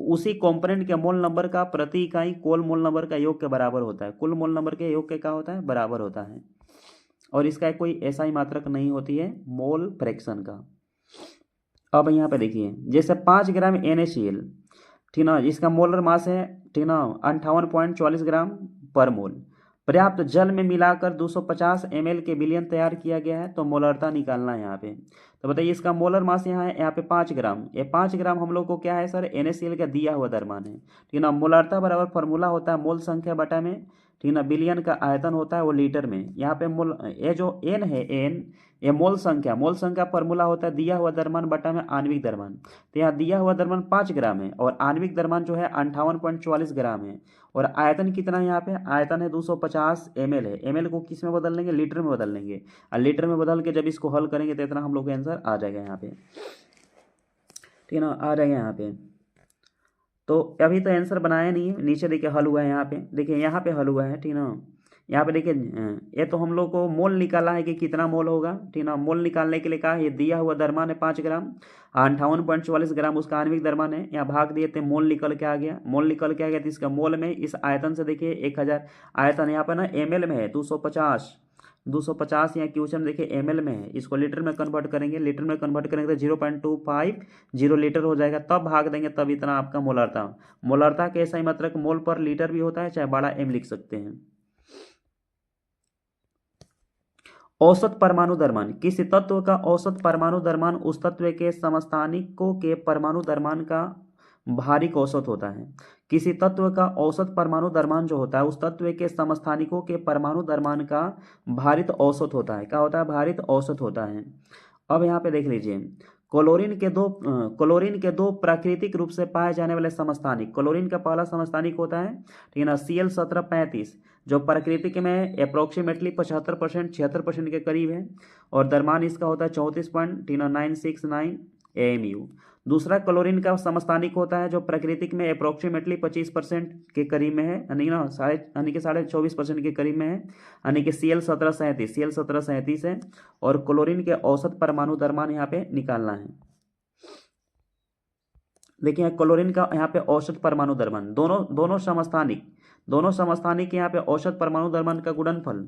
उसी कंपोनेंट के मोल नंबर का प्रति इकाई कुल मोल नंबर का योग के बराबर होता है। कुल मोल नंबर के योग के क्या होता है? बराबर होता है। और इसका कोई ऐसा ही मात्रक नहीं होती है मोल फ्रैक्शन का। अब यहाँ पे देखिए, जैसे 5 ग्राम NaCl, ठीक ना, इसका मोलर मास है, ठीक ना, 58.44 ग्राम पर मोल, पर्याप्त जल में मिलाकर 250 ml के विलयन तैयार किया गया है, तो मोलरता निकालना है यहाँ पे। तो बताइए इसका मोलर मास यहाँ है, यहाँ पे 5 ग्राम, ये 5 ग्राम हम लोग को क्या है सर? NaCl का दिया हुआ द्रव्यमान है, ठीक ना। मोलरता बराबर फॉर्मूला होता है मोल संख्या बटा में, ठीक ना, बिलियन का आयतन होता है वो लीटर में। यहाँ पे मोल, ये जो एन है, एन ये मोल संख्या फॉर्मूला होता है दिया हुआ द्रव्यमान बटा में आणविक द्रव्यमान। तो यहाँ दिया हुआ द्रव्यमान 5 ग्राम है और आणविक द्रव्यमान जो है 58.44 ग्राम है। और आयतन कितना है? यहाँ पे आयतन है 250 ml है। ml को किस में बदल लेंगे? लीटर में बदल लेंगे। और लीटर में बदल के जब इसको हल करेंगे तो इतना हम लोग का आंसर आ जाएगा यहाँ पे, ठीक है ना, आ जाएगा यहाँ पे। तो अभी तो आंसर बनाया नहीं है, नीचे देखिए हल हुआ है, यहाँ पे देखिए, यहाँ पे हल हुआ है, ठीक ना। यहाँ पे देखिए ये तो हम लोग को मोल निकाला है कि कितना मोल होगा, ठीक ना। मोल निकालने के लिए कहा ये दिया हुआ द्रव्यमान है 5 ग्राम, 58.44 ग्राम उसका आणविक द्रव्यमान है। यहाँ भाग दिए थे, मोल निकल के आ गया, मोल निकल के आ गया तो इसका मोल में इस आयतन से देखिए 1000 आयतन यहाँ पर ना ml में है 250 यहाँ क्वेश्चन देखिए ml में है, इसको लीटर में कन्वर्ट करेंगे, लीटर में कन्वर्ट करेंगे तो 0.250 लीटर हो जाएगा, तब भाग देंगे तब इतना आपका मोलरता के ऐसा ही मात्रक मोल पर लीटर भी होता है, चाहे बड़ा एम लिख सकते हैं। औसत परमाणु द्रव्यमान, किसी तत्व का औसत परमाणु द्रव्यमान उस तत्व के समस्थानिकों के परमाणु द्रव्यमान का भारिक औसत होता है। किसी तत्व का औसत परमाणु द्रव्यमान जो होता है उस तत्व के समस्थानिकों के परमाणु द्रव्यमान का भारित औसत होता है। क्या होता है? भारित औसत होता है। अब यहाँ पे देख लीजिए, क्लोरीन के दो प्राकृतिक रूप से पाए जाने वाले समस्थानिक, क्लोरीन का पहला समस्थानिक होता है, ठीक है ना, Cl1735 जो प्रकृतिक में अप्रोक्सीमेटली 75% 76% के करीब है और द्रव्यमान इसका होता है 34.969 AMU। दूसरा क्लोरीन का समस्थानिक होता है जो प्राकृतिक में अप्रोक्सीमेटली 25% के करीब में है, यानी ना यानी कि 24.5% के करीब में है, यानी कि Cl1737 है। और क्लोरीन के औसत परमाणु द्रव्यमान यहाँ पे निकालना है। देखिए क्लोरीन का यहाँ पे औसत परमाणु द्रव्यमान दोनों समस्थानिक यहाँ पे औसत परमाणु द्रव्यमान का गुणनफल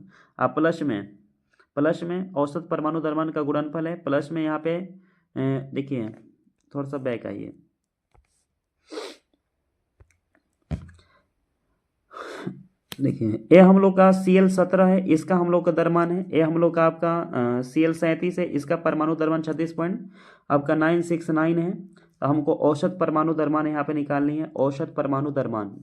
प्लस में औसत परमाणु द्रव्यमान का गुणनफल है, प्लस में यहाँ पे देखिए थोड़ा सा बैक आइए, देखिए ये हम लोग का Cl17 है, इसका हम लोग का द्रव्यमान है। ये हम लोग का आपका Cl37 है, इसका परमाणु द्रव्यमान 36.969 है। हमको औसत परमाणु द्रव्यमान यहाँ पे निकालनी है। औसत परमाणु द्रव्यमान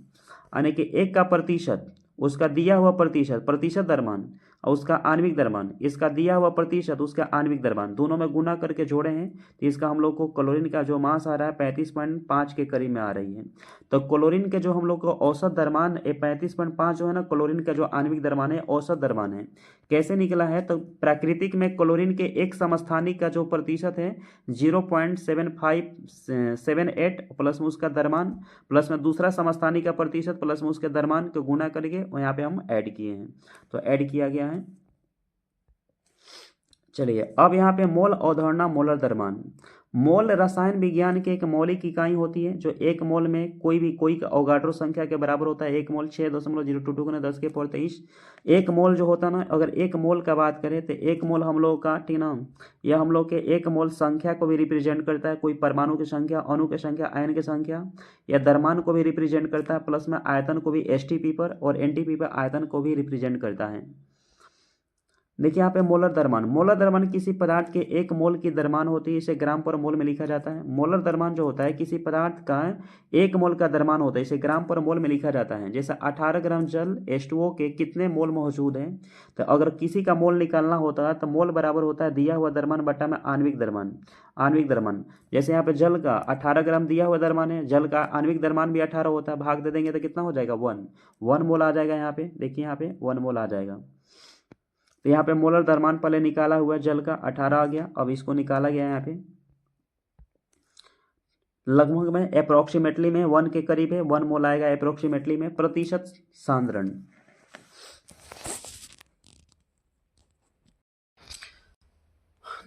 यानी कि एक का प्रतिशत, उसका दिया हुआ प्रतिशत द्रव्यमान और उसका आणविक द्रव्यमान, इसका दिया हुआ प्रतिशत उसका आणविक द्रव्यमान, दोनों में गुना करके जोड़े हैं तो इसका हम लोग को क्लोरीन का जो मास आ रहा है 35.5 के करीब में आ रही है। तो क्लोरीन के जो हम लोग को औसत द्रव्यमान 35.5 जो है ना, क्लोरीन का जो आणविक द्रव्यमान है औसत द्रव्यमान है। कैसे निकला है? तो प्राकृतिक में क्लोरीन के एक समस्थानिक का जो प्रतिशत है 0.7578 प्लस में उसका द्रव्यमान प्लस में दूसरा समस्थानिक का प्रतिशत प्लस में उसके द्रव्यमान को गुना करके और यहाँ पे हम ऐड किए हैं, तो ऐड किया गया है। चलिए अब यहाँ पे मोल अवधारणा, मोलर द्रव्यमान। मोल रसायन विज्ञान की एक मौलिक इकाई होती है जो एक मोल में कोई अवोगाड्रो संख्या के बराबर होता है। एक मोल 6.022 × 10⁻23। एक मोल जो होता है ना, अगर एक मोल का बात करें तो एक मोल हम लोग का, ठीक ना, यह हम लोग के एक मोल संख्या को भी रिप्रेजेंट करता है, कोई परमाणु की संख्या, अणु की संख्या, आयन की संख्या, या द्रव्यमान को भी रिप्रेजेंट करता है, प्लस में आयतन को भी एसटीपी पर और एनटीपी पर आयतन को भी रिप्रेजेंट करता है। देखिए यहाँ पे मोलर द्रव्यमान किसी पदार्थ के एक मोल की द्रव्यमान होती है, इसे ग्राम पर मोल में लिखा जाता है। मोलर द्रव्यमान जो होता है किसी पदार्थ का एक मोल का द्रव्यमान होता है, इसे ग्राम पर मोल में लिखा जाता है। जैसे 18 ग्राम जल H2O के कितने मोल मौजूद हैं, तो अगर किसी का मोल निकालना होता है तो मोल बराबर होता है दिया हुआ द्रव्यमान बटा में आणविक द्रव्यमान। जैसे यहाँ पे जल का 18 ग्राम दिया हुआ द्रव्यमान है, जल का आणविक द्रव्यमान भी 18 होता है, भाग दे देंगे तो कितना हो जाएगा 1 मोल आ जाएगा। यहाँ पे देखिए, यहाँ पे 1 मोल आ जाएगा। तो यहाँ पे मोलर द्रव्यमान पहले निकाला हुआ है, जल का 18 आ गया, अब इसको निकाला गया यहाँ पे लगभग में अप्रोक्सीमेटली में 1 के करीब है, 1 मोल आएगा अप्रोक्सीमेटली में। प्रतिशत सांद्रण,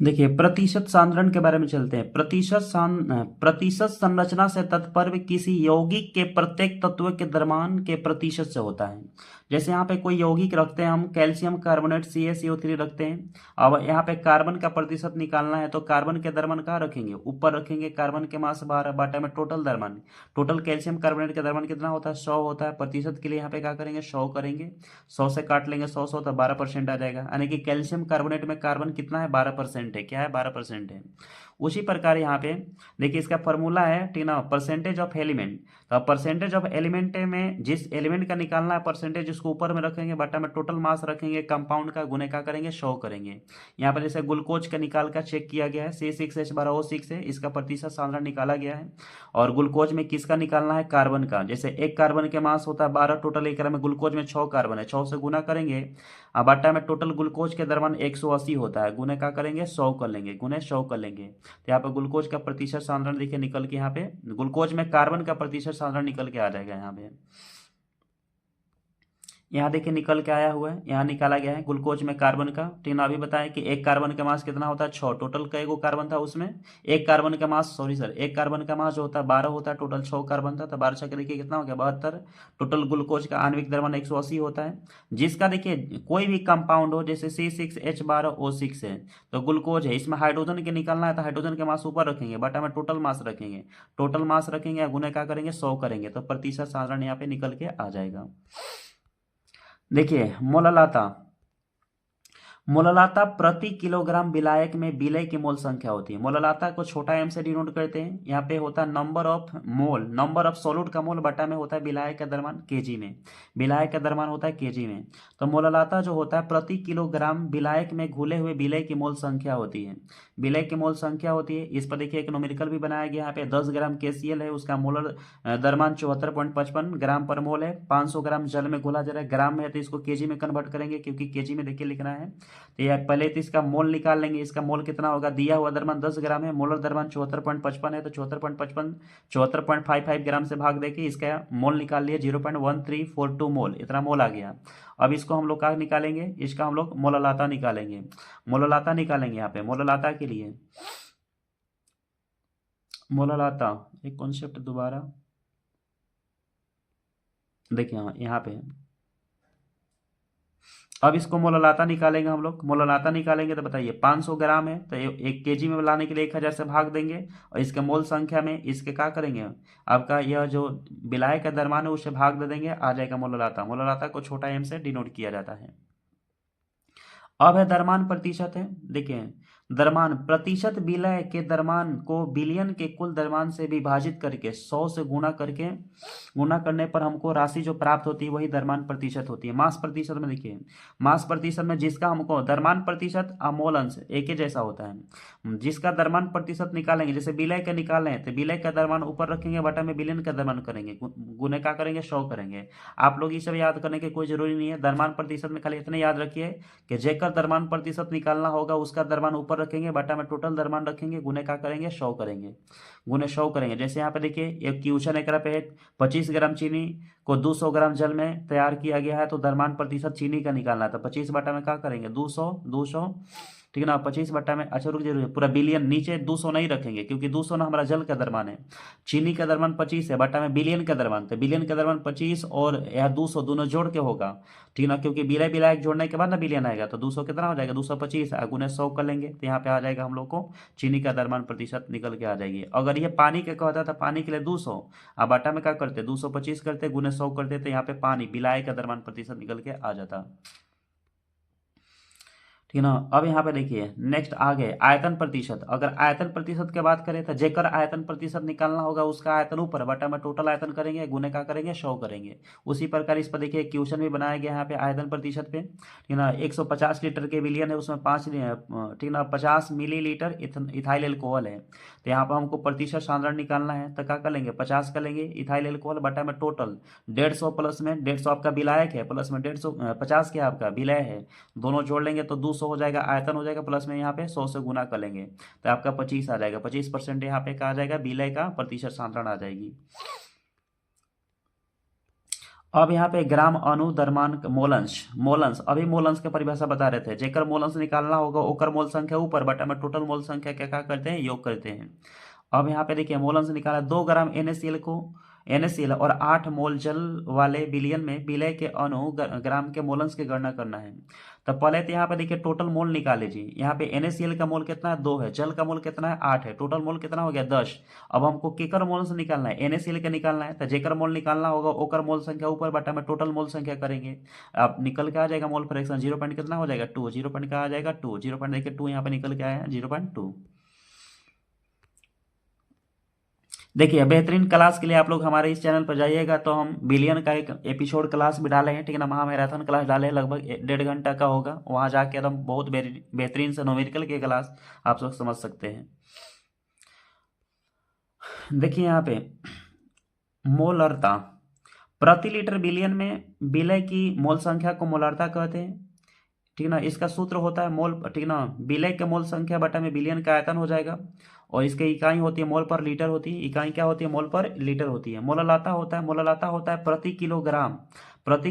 देखिए प्रतिशत सांद्रण के बारे में चलते हैं। प्रतिशत संरचना से तात्पर्य किसी यौगिक के प्रत्येक तत्व के द्रव्यमान के प्रतिशत से होता है। जैसे यहाँ पे कोई यौगिक रखते हैं हम, कैल्शियम कार्बोनेट CaCO3 रखते हैं। अब यहाँ पे कार्बन का प्रतिशत निकालना है तो कार्बन के द्रव्यमान कहाँ रखेंगे? ऊपर रखेंगे। कार्बन के मास 12 बाटा में टोटल द्रव्यमान, टोटल कैल्शियम कार्बोनेट का द्रव्यमान कितना होता है? 100 होता है। प्रतिशत के लिए यहाँ पे क्या करेंगे? 100 करेंगे, 100 से काट लेंगे 100 तो 12% आ जाएगा। यानी कि कैल्शियम कार्बोनेट में कार्बन कितना है? 12% है। क्या है? 12% है। उसी प्रकार यहाँ पे देखिए इसका फॉर्मूला है, ठीक ना, परसेंटेज ऑफ एलिमेंट। तो परसेंटेज ऑफ एलिमेंट में जिस एलिमेंट का निकालना है परसेंटेज, उसको ऊपर में रखेंगे, बटा में टोटल मास रखेंगे, कंपाउंड का गुने का करेंगे, 100 करेंगे। यहाँ पर जैसे ग्लूकोज का निकाल कर चेक किया गया है, C6H12O6 है, इसका प्रतिशत सांद्रण निकाला गया है। और ग्लूकोज में किसका निकालना है? कार्बन का। जैसे एक कार्बन के मास होता है 12, टोटल एक में ग्लूकोज में 6 कार्बन है, 6 से गुना करेंगे, बटा में टोटल ग्लूकोज के द्रव्यमान 180 होता है, गुने का करेंगे 100 कर लेंगे, गुने 100 कर लेंगे। तो यहाँ पे ग्लूकोज का प्रतिशत सांद्रण देखिए निकल के, यहाँ पे ग्लूकोज में कार्बन का प्रतिशत सांद्रण निकल के आ जाएगा। यहाँ पे यहाँ देखिए निकल के आया हुआ है, यहाँ निकाला गया है ग्लूकोज में कार्बन का। ठीक ना, अभी बताएं कि एक कार्बन का मास कितना होता है? 6। टोटल कई गो कार्बन था उसमें? एक कार्बन का मास, एक कार्बन का मास जो होता है 12 होता है, टोटल 6 कार्बन था, तो 12 छः देखिए कितना हो गया? 72। टोटल ग्लूकोज का आणविक द्रव्यमान 180 होता है। जिसका देखिए कोई भी कंपाउंड हो, जैसे C6H12O6 है तो ग्लूकोज है, इसमें हाइड्रोजन के निकालना है तो हाइड्रोजन के मास ऊपर रखेंगे, बटा में टोटल मास रखेंगे, टोटल मास रखेंगे, गुने क्या करेंगे? 100 करेंगे, तो प्रतिशत सांद्रण यहाँ पे निकल के आ जाएगा। देखिए मोललाता प्रति किलोग्राम विलायक में विलय की मोल संख्या होती है। मोललाता को छोटा m से डिनोट करते हैं। यहाँ पे होता है नंबर ऑफ सॉल्यूट का मोल बटा में होता है विलायक का द्रव्यमान केजी में, विलायक का द्रव्यमान होता है केजी में। तो मोललाता जो होता है प्रति किलोग्राम विलायक में घुले हुए विलय की मोल संख्या होती है, विलय की मोल संख्या होती है। इस पर देखिए एक न्यूमेरिकल भी बनाया गया। यहाँ पे 10 ग्राम KCl है, उसका मोलर द्रव्यमान 74.55 ग्राम पर मोल है। 500 ग्राम जल में घोला जा रहा है, ग्राम में है तो इसको केजी में कन्वर्ट करेंगे क्योंकि केजी में देखिए लिखना है। तो ये पहले तो इसका मोल निकाल लेंगे। इसका मोल कितना होगा, दिया हुआ द्रव्यमान 10 ग्राम है, मोलर द्रव्यमान 74.55 है, तो 74.55 ग्राम से भाग देके इसका मोल निकाल लिया 0.1342 मोल, इतना मोल आ गया। अब इसको हम लोग क्या निकालेंगे, इसका हम लोग मोललाता निकालेंगे। मोललाता निकालेंगे यहाँ पे, मोललाता के लिए मोललाता एक कॉन्सेप्ट दोबारा देखिए, हाँ यहाँ पे अब इसको मोललाता निकालेंगे हम लोग। मोललाता निकालेंगे तो बताइए 500 ग्राम है, तो 1 kg में लाने के लिए 1000 से भाग देंगे, और इसके मोल संख्या में इसके क्या करेंगे, आपका यह जो विलायक का द्रव्यमान है उसे भाग दे देंगे, आ जाएगा मोललाता। मोललाता को छोटा m से डिनोट किया जाता है। अब है द्रव्यमान प्रतिशत है। देखिए, द्रव्यमान प्रतिशत विलय के द्रव्यमान को बिलियन के कुल द्रव्यमान से विभाजित करके 100 से गुणा करने पर हमको राशि जो प्राप्त होती है वही द्रव्यमान प्रतिशत होती है। मास प्रतिशत में देखिए, मास प्रतिशत में जिसका हमको द्रव्यमान प्रतिशत मोल अंश एक ही जैसा होता है, जिसका द्रव्यमान प्रतिशत निकालेंगे, जैसे विलय का निकाल रहे हैं तो विलय का द्रव्यमान ऊपर रखेंगे, बटा में विलयन का द्रव्यमान करेंगे, गुने का करेंगे 100 करेंगे। आप लोग ये सब याद करने की कोई जरूरी नहीं है। द्रव्यमान प्रतिशत में खाली इतने याद रखिए कि जेकर द्रव्यमान प्रतिशत निकालना होगा उसका द्रव्यमान ऊपर रखेंगे, बटा में टोटल द्रव्यमान रखेंगे, गुने का करेंगे 100 करेंगे, गुने 100 करेंगे। जैसे यहाँ पे देखिए एक क्वेश्चन एक पे 25 ग्राम चीनी को 200 ग्राम जल में तैयार किया गया है, तो द्रव्यमान प्रतिशत चीनी का निकालना है, तो 25 बटा में क्या करेंगे 200 200, ठीक है ना, 25 बट्टा में, अच्छा रुक जरूर पूरा बिलियन, नीचे 200 नहीं रखेंगे क्योंकि 200 ना हमारा जल का द्रव्यमान है, चीनी का द्रव्यमान 25 है, बट्टा में बिलियन का द्रव्यमान, तो बिलियन का द्रव्यमान 25 और यह 200 दोनों जोड़ के होगा, ठीक ना, क्योंकि विलय विलायक जोड़ने के बाद ना बिलियन आएगा, तो 200 कितना हो जाएगा 225 गुने 100 कर लेंगे, तो यहाँ पे आ जाएगा हम लोग को चीनी का द्रव्यमान प्रतिशत निकल के आ जाएगी। अगर ये पानी के कहता था पानी के लिए 200, अब बट्टा में क्या करते 225 करते गुने 100 करते, तो यहाँ पे पानी विलाय का द्रव्यमान प्रतिशत निकल के आ जाता, ठीक है ना। अब यहाँ पे देखिए नेक्स्ट आगे आयतन प्रतिशत। अगर आयतन प्रतिशत की बात करें तो जेकर आयतन प्रतिशत निकालना होगा उसका आयतन ऊपर, बटा में टोटल आयतन करेंगे, गुने का करेंगे 100 करेंगे। उसी प्रकार इस पर देखिए क्वेश्चन भी बनाया गया यहाँ पे आयतन प्रतिशत पे, ठीक ना। 150 लीटर के विलियन है, उसमें 5, ठीक ना, 50 मिलीलीटर इथाइल एल्कोहल है, तो यहाँ पर हमको प्रतिशत सांद्रण निकालना है, तो क्या कर लेंगे 50 कर लेंगे इथाइल एल्कोहल, बटा में टोटल 150 प्लस में 150 आपका विलायक है, प्लस में 150 50 क्या आपका विलय है, दोनों जोड़ लेंगे तो 200 हो जाएगा, आयतन हो जाएगा, प्लस में यहाँ पे 100 से गुना कर लेंगे तो आपका 25 आ जाएगा, 25% यहाँ पे कहा जाएगा विलय का प्रतिशत सांद्रण आ जाएगी। अब यहाँ पे ग्राम अणु द्रव्यमान मोलंश अभी मोलंश की परिभाषा बता रहे थे, जेकर मोलंश निकालना होगा ओकर मोल संख्या ऊपर, बटा में टोटल मोल संख्या क्या करते हैं योग करते हैं। अब यहाँ पे देखिए मोलंश निकाला 2 ग्राम NaCl और 8 मोल जल वाले विलियन में विलय के अणु ग्राम के मोलंश की गणना करना है। तो पहले तो यहाँ पे देखिए टोटल मोल निकाल लीजिए। यहाँ पे NaCl का मोल कितना है 2 है, जल का मोल कितना है 8 है, टोटल मोल कितना हो गया 10। अब हमको केकर मोल से निकालना है NaCl का निकालना है, तो जेकर मोल निकालना होगा ओकर मोल संख्या ऊपर, बटा में टोटल मोल संख्या करेंगे। अब निकल के आ जाएगा मोल फ्रैक्शन 0 पॉइंट कितना हो जाएगा 2, 0 पॉइंट का आ जाएगा 2, 0 पॉइंट देखिए 2 यहाँ पे निकल के आया है 0.2। देखिए बेहतरीन क्लास के लिए आप लोग हमारे इस चैनल पर जाइएगा तो हम बिलियन का एक एपिसोड क्लास भी डाले हैं, ठीक है ना, महामैराथन क्लास डाले हैं, लगभग 1.5 घंटा का होगा, वहाँ जाके एकदम बहुत बेहतरीन से न्यूमेरिकल के क्लास आप लोग समझ सकते हैं। देखिए यहाँ पे मोलरता प्रति लीटर बिलियन में विलय की मोल संख्या को मोलरता कहते हैं, ठीक ना। इसका सूत्र होता है मोल, ठीक ना, विलय के मोल संख्या बटा में बिलियन का आयतन हो जाएगा, और इसकी इकाई होती है मोल पर लीटर होती है, इकाई क्या होती है मोल पर लीटर होती है। मोललाता होता है प्रति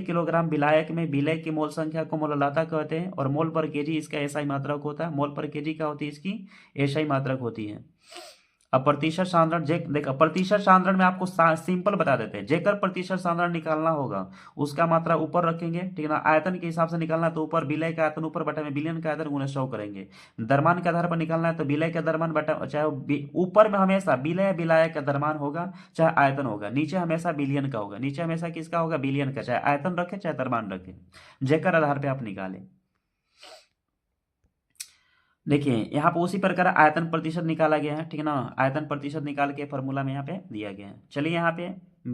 किलोग्राम विलायक में विलय की मोल संख्या को मोललाता कहते हैं, और मोल पर केजी इसका एसआई मात्रक होता है। मोल पर केजी क्या होती है इसकी एसआई मात्रक होती है। अब प्रतिशत सांद्रण देखो प्रतिशत सांद्रण में आपको सिंपल बता देते हैं, जेकर प्रतिशत सांद्रण निकालना होगा उसका मात्रा ऊपर रखेंगे, ठीक है ना। आयतन के हिसाब से निकालना है तो ऊपर विलय का आयतन ऊपर, बटा में विलयन का आयतन गुणे 100 करेंगे। द्रव्यमान के आधार पर निकालना है तो विलय का द्रव्यमान बटा, चाहे ऊपर में हमेशा विलय विलायक का द्रव्यमान होगा चाहे आयतन होगा, नीचे हमेशा विलियन का होगा, नीचे हमेशा किसका होगा विलियन का, चाहे आयतन रखे चाहे द्रव्यमान रखे, जेकर आधार पर आप निकालें। देखिए यहाँ पर उसी प्रकार आयतन प्रतिशत निकाला गया है, ठीक है ना, आयतन प्रतिशत निकाल के फॉर्मूला में यहाँ पे दिया गया है। चलिए यहाँ पे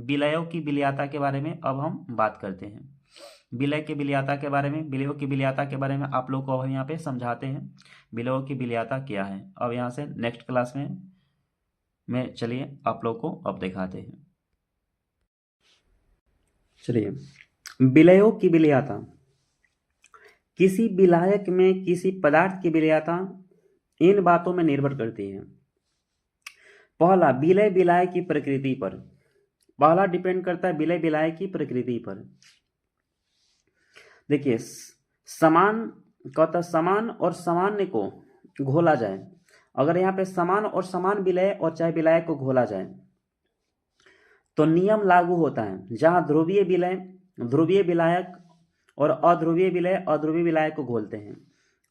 विलयों की विलयता के बारे में अब हम बात करते हैं। विलय की विलयता के बारे में, विलयों की विलयता के बारे में आप लोग को यहाँ पे समझाते हैं विलयों की विलयता क्या है। अब यहाँ से नेक्स्ट क्लास में चलिए आप लोग को अब दिखाते हैं। चलिए विलयों की विलयता किसी विलायक में किसी पदार्थ की विलयता इन बातों में निर्भर करती है। पहला, विलय विलाय की प्रकृति पर। पहला डिपेंड करता है विलय विलाय की प्रकृति पर। देखिए, समान कहता समान और सामान्य को घोला जाए, अगर यहाँ पे समान और समान विलय और चाहे विलायक को घोला जाए तो नियम लागू होता है। जहां ध्रुवीय विलय ध्रुवीय विलायक और अध्रुवीय विलय अध्रुवीय विलायक को घोलते हैं।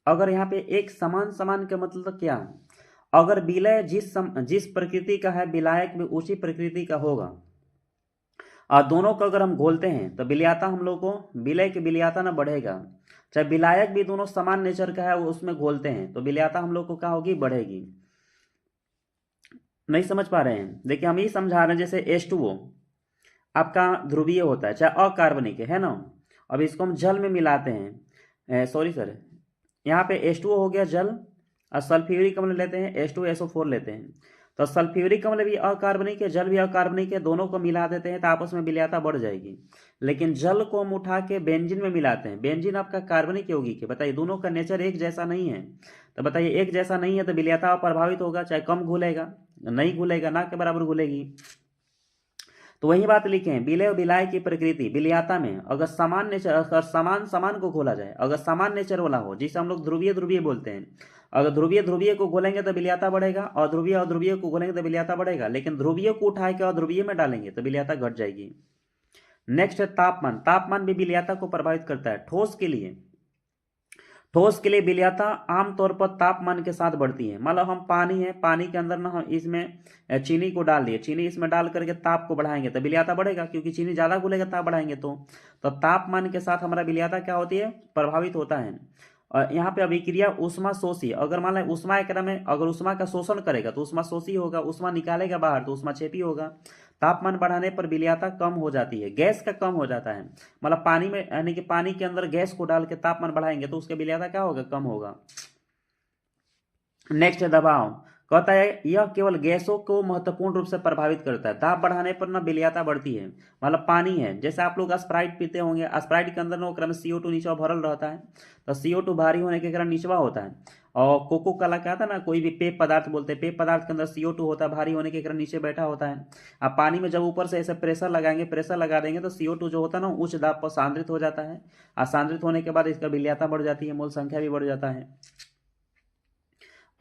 अगर यहाँ पे एक समान समान का मतलब क्या, अगर विलय जिस प्रकृति का है विलायक भी उसी प्रकृति का होगा और दोनों को अगर हम घोलते हैं तो विलयता हम लोग को विलय की विलयता ना बढ़ेगा। चाहे विलायक भी दोनों समान नेचर का है उसमें घोलते हैं तो विलयता हम लोग को क्या होगी, बढ़ेगी। नहीं समझ पा रहे हैं? देखिए हम ये समझा रहे हैं, जैसे H2O आपका ध्रुवीय होता है चाहे अकार्बनिक है ना। अब इसको हम जल में मिलाते हैं, सॉरी सर, यहाँ पे H2O हो गया जल और सल्फ्यूरिक अम्ल लेते हैं H2SO4 लेते हैं तो सल्फ्यूरिक अम्ल भी अकार्बनिक है जल भी अकार्बनिक है, दोनों को मिला देते हैं तो आपस में विलयता बढ़ जाएगी। लेकिन जल को हम उठा के बेंजीन में मिलाते हैं, बेंजीन आपका कार्बनिक यौगिक है, बताइए दोनों का नेचर एक जैसा नहीं है, तो बताइए एक जैसा नहीं है तो विलयता प्रभावित होगा, चाहे कम घुलेगा, नहीं घुलेगा, ना के बराबर घुलेगी। तो वही बात लिखे हैं, विलय और विलाय की प्रकृति विलयता में अगर समान नेचर, अगर समान समान को घोला जाए, अगर समान नेचर वाला हो जिसे हम लोग ध्रुवीय ध्रुवीय बोलते हैं, अगर ध्रुवीय ध्रुवीय को घोलेंगे तो विलयता बढ़ेगा और ध्रुवीय अध्रुवीय को घोलेंगे तो विलयता बढ़ेगा। लेकिन ध्रुवीय को उठा के अध्रुवीय में डालेंगे तो विलयता घट जाएगी। नेक्स्ट है तापमान। तापमान भी विलयता को प्रभावित करता है। ठोस के लिए विलयता आमतौर पर तापमान के साथ बढ़ती है। मान लो हम पानी है, पानी के अंदर ना हम इसमें चीनी को डाल दिए, चीनी इसमें डाल करके ताप को बढ़ाएंगे तो विलयता बढ़ेगा, क्योंकि चीनी ज्यादा घुलेगा ताप बढ़ाएंगे तो तापमान के साथ हमारा विलयता क्या होती है, प्रभावित होता है। और यहाँ पे अभिक्रिया उष्मा शोषी, अगर मान लें उष्मा एकरा में अगर उष्मा का शोषण करेगा तो उष्मा शोषी होगा, उष्मा निकालेगा बाहर तो उष्मा छेपी होगा। तापमान बढ़ाने पर विलयता कम हो जाती है, गैस का कम हो जाता है। मतलब पानी में यानी कि पानी के अंदर गैस को डाल के तापमान बढ़ाएंगे तो उसका विलयता क्या होगा, कम होगा। नेक्स्ट है दबाव। कहता है यह केवल गैसों को महत्वपूर्ण रूप से प्रभावित करता है। दाब बढ़ाने पर ना विलयता बढ़ती है। मतलब पानी है, जैसे आप लोग स्प्राइट पीते होंगे, स्प्राइट के अंदर ना क्रम CO2 नीचे भरल रहता है तो CO2 भारी होने के कारण निचवा होता है। और कोको कोला क्या था ना, कोई भी पेय पदार्थ बोलते हैं, पेय पदार्थ के अंदर CO2 होता है, भारी होने के कारण नीचे बैठा होता है। आप पानी में जब ऊपर से ऐसे प्रेशर लगाएंगे, प्रेशर लगा देंगे तो CO2 जो होता है ना उच्च दाब पर सांद्रित हो जाता है और सांद्रित होने के बाद इसका विलयता बढ़ जाती है, मोल संख्या भी बढ़ जाता है।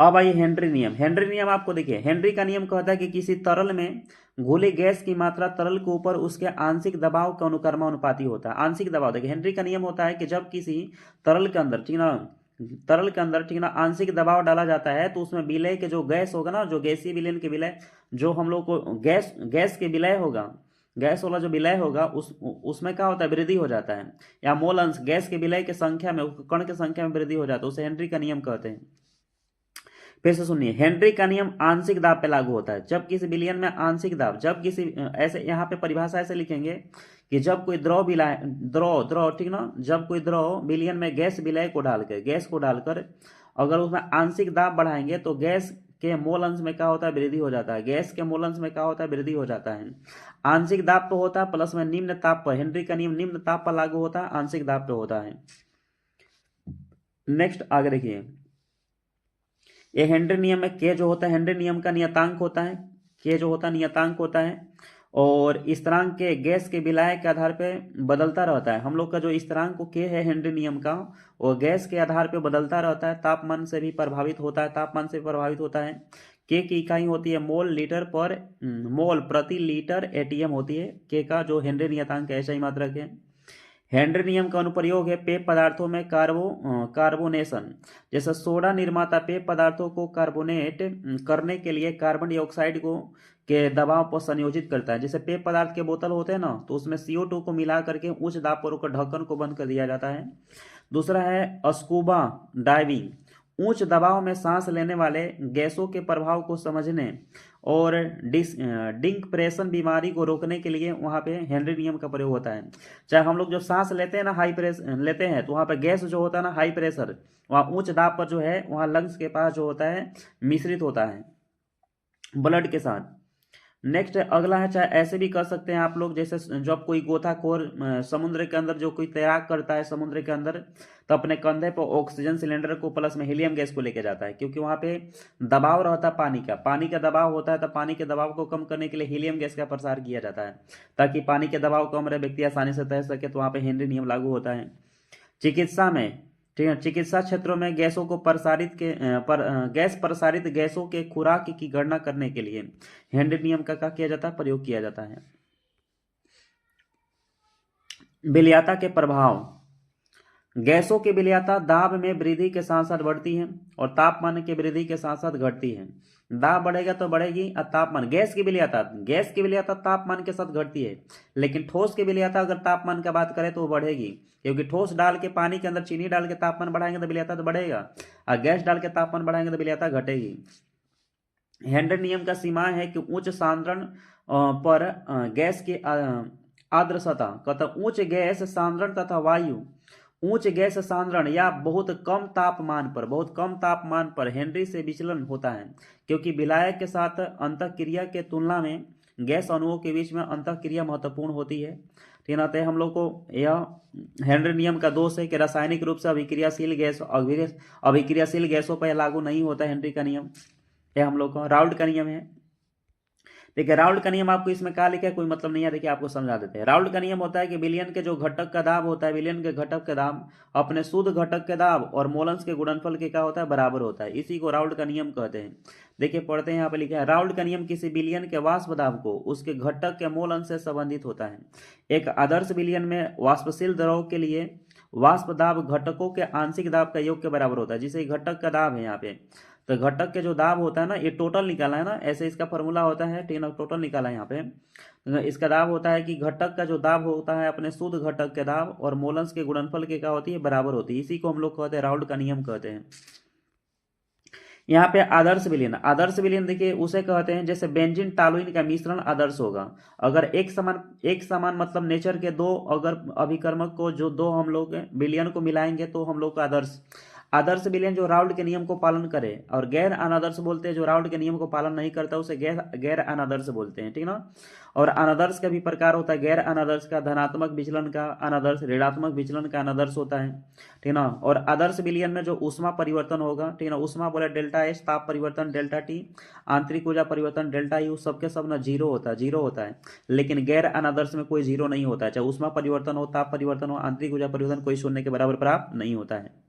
अब आइए हेनरी नियम। हेनरी नियम आपको देखिए, हेनरी का नियम कहता है कि किसी तरल में घुली गैस की मात्रा तरल के ऊपर उसके आंशिक दबाव का अनुक्रमानुपाती होता है। आंशिक दबाव देखिए, हेनरी का नियम होता है कि जब किसी तरल के अंदर, ठीक ना, तरल के अंदर, ठीक ना, आंशिक दबाव डाला जाता है तो उसमें विलय के जो गैस होगा ना, जो गैसीय विलयन के विलय, जो हम लोग को गैस के विलय होगा, गैस वाला जो विलय होगा उसमें क्या होता है, वृद्धि हो जाता है, या मोल अंश गैस के विलय की संख्या में, कण की संख्या में वृद्धि हो जाता है, उसे हेनरी का नियम कहते हैं। फिर से सुनिए, हेनरी का नियम आंशिक दाब पे लागू होता है। जब किसी विलयन में आंशिक दाब, जब किसी ऐसे यहाँ पे परिभाषा ऐसे लिखेंगे कि जब कोई द्रव विलय द्रव ठीक ना, जब कोई द्रव विलयन में गैस विलय को डालकर, गैस को डालकर अगर उसमें आंशिक दाब बढ़ाएंगे तो गैस के मोल अंश में क्या होता है, वृद्धि हो जाता है। गैस के मोल अंश में क्या होता है, वृद्धि हो जाता है। आंशिक दाब पे होता है प्लस में निम्न ताप पर, हेनरी का नियम निम्न ताप पर लागू होता है, आंशिक दाब पे होता है। नेक्स्ट आगे देखिए, ये हेनरी नियम में के जो होता है, हेनरी नियम का नियतांक होता है, के जो होता है नियतांक होता है, और स्थिरांक के गैस के विलय के आधार पे बदलता रहता है। हम लोग का जो स्थिरांक को के है हेनरी नियम का, वो गैस के आधार पे बदलता रहता है, तापमान से भी प्रभावित होता है, तापमान से प्रभावित होता है। के की इकाई होती है मोल लीटर पर, मोल प्रति लीटर ATM होती है के का जो हेनरी नियतांक ऐसा ही मात्रक है। हेनरी नियम का अनुप्रयोग है पेय पदार्थों में कार्बोनेशन। जैसे सोडा निर्माता पेय पदार्थों को कार्बोनेट करने के लिए कार्बन डाइऑक्साइड को के दबाव पर संयोजित करता है। जैसे पेय पदार्थ के बोतल होते हैं ना, तो उसमें CO2 को मिला करके उच्च दाब पर उसका ढक्कन को बंद कर दिया जाता है। दूसरा है स्कूबा डाइविंग, उच्च दबाव में सांस लेने वाले गैसों के प्रभाव को समझने और डिकम्प्रेशन बीमारी को रोकने के लिए वहाँ पे हेनरी नियम का प्रयोग होता है। चाहे हम लोग जब सांस लेते हैं ना, हाई प्रेशर लेते हैं तो वहाँ पे गैस जो होता है ना, हाई प्रेशर, वहाँ उच्च दाब पर जो है वहाँ लंग्स के पास जो होता है मिश्रित होता है ब्लड के साथ। नेक्स्ट अगला है, चाहे ऐसे भी कर सकते हैं आप लोग, जैसे जब कोई गोताखोर समुद्र के अंदर जो कोई तैराक करता है समुद्र के अंदर, तो अपने कंधे पर ऑक्सीजन सिलेंडर को प्लस में हीलियम गैस को लेके जाता है, क्योंकि वहां पे दबाव रहता है पानी का दबाव होता है, तो पानी के दबाव को कम करने के लिए हीलियम गैस का प्रसार किया जाता है, ताकि पानी के दबाव कम रहे, व्यक्ति आसानी से तैर सके, तो वहां पे हेनरी नियम लागू होता है। चिकित्सा में, ठीक है, चिकित्सा क्षेत्रों में गैसों को प्रसारित के गैस प्रसारित गैसों के खुराक की गणना करने के लिए हेनरी नियम का क्या किया जाता है, प्रयोग किया जाता है। विलयता के प्रभाव, गैसों की विलयता दाब में वृद्धि के साथ साथ बढ़ती है और तापमान की वृद्धि के साथ साथ घटती है। दाब बढ़ेगा तो बढ़ेगी और तापमान, गैस की विलयता तापमान के साथ घटती है, लेकिन ठोस की विलयता अगर तापमान का बात करें तो वो बढ़ेगी, क्योंकि ठोस डाल के पानी के अंदर चीनी डाल के तापमान बढ़ाएंगे तो विलयता तो बढ़ेगा, और गैस डाल के तापमान बढ़ाएंगे तो विलयता घटेगी। हेनरी नियम का सीमा है कि उच्च सांद्रण पर गैस की आर्द्र सतह, मतलब उच्च गैस सांद्रण तथा वायु उच्च गैस सांद्रण या बहुत कम तापमान पर हेनरी से विचलन होता है, क्योंकि विलायक के साथ अंतःक्रिया के तुलना में गैस अणुओं के बीच में अंतःक्रिया महत्वपूर्ण होती है। ठीक है, हम लोग को यह हेनरी नियम का दोष है कि रासायनिक रूप से अभिक्रियाशील गैसों पर लागू नहीं होता हेनरी का नियम। यह हम लोग को राउल्ट का नियम है। देखिए राउल्ट का नियम आपको इसमें क्या लिखा है, कोई मतलब नहीं है, देखिए आपको समझा देते हैं। राउल्ट का नियम होता है कि विलयन के जो घटक का दाब होता है, विलयन के घटक का दाब अपने शुद्ध घटक के दाब और मोलन्स के गुणनफल के क्या होता है, बराबर होता है। इसी को राउल्ट का नियम कहते हैं। देखिए पढ़ते हैं, यहाँ पे लिखा है, राउल्ट का नियम किसी विलयन के वाष्प दाब को उसके घटक के मोल अंश से संबंधित होता है। एक आदर्श विलयन में वाष्पशील द्रव के लिए वाष्प दाब घटकों के आंशिक दाब का योग के बराबर होता है। जिसे घटक का दाब है यहाँ पे, तो घटक के जो दाब होता है ना, ये टोटल निकाला है ना, ऐसे इसका फॉर्मूला होता है, ठीक है, टोटल निकाला है यहाँ पे। इसका दाब होता है कि घटक का जो दाब होता है अपने शुद्ध घटक के दाब और मोलन्स के गुणनफल के क्या होती है, बराबर होती है। इसी को हम लोग कहते हैं राउल्ट का नियम कहते हैं। यहाँ पे आदर्श विलयन देखिए उसे कहते हैं जैसे बेंजीन टालुइन का मिश्रण आदर्श होगा। अगर एक समान मतलब नेचर के दो अगर अभिकर्मक को जो दो हम लोग विलयन को मिलाएंगे तो हम लोग का आदर्श विलयन जो राउल्ट के नियम को पालन करे, और गैर अनादर्श बोलते हैं जो राउल्ट के नियम को पालन नहीं करता उसे गैर अनादर्श बोलते हैं, ठीक ना। और अनादर्श का भी प्रकार होता है, गैर अनादर्श का धनात्मक विचलन का अनादर्श, ऋणात्मक विचलन का अनादर्श होता है, ठीक ना। और आदर्श विलयन में जो ऊष्मा परिवर्तन होगा, ठीक ना, ऊष्मा बोले डेल्टा एच, ताप परिवर्तन डेल्टा टी, आंतरिक ऊर्जा परिवर्तन डेल्टा यू, सबके सब ना जीरो होता है। लेकिन गैर अनादर्श में कोई जीरो नहीं होता है, चाहे ऊष्मा परिवर्तन हो, ताप परिवर्तन हो, आंतरिक ऊर्जा परिवर्तन, कोई शून्य के बराबर प्राप्त नहीं होता है।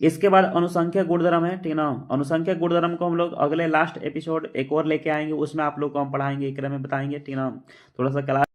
इसके बाद अनुसंख्यक गुणधर्म है, ठीक ना। अनुसंख्यक गुणधर्म को हम लोग अगले लास्ट एपिसोड एक और लेके आएंगे, उसमें आप लोग को हम पढ़ाएंगे, एक में बताएंगे, ठीक ना। थोड़ा सा क्लास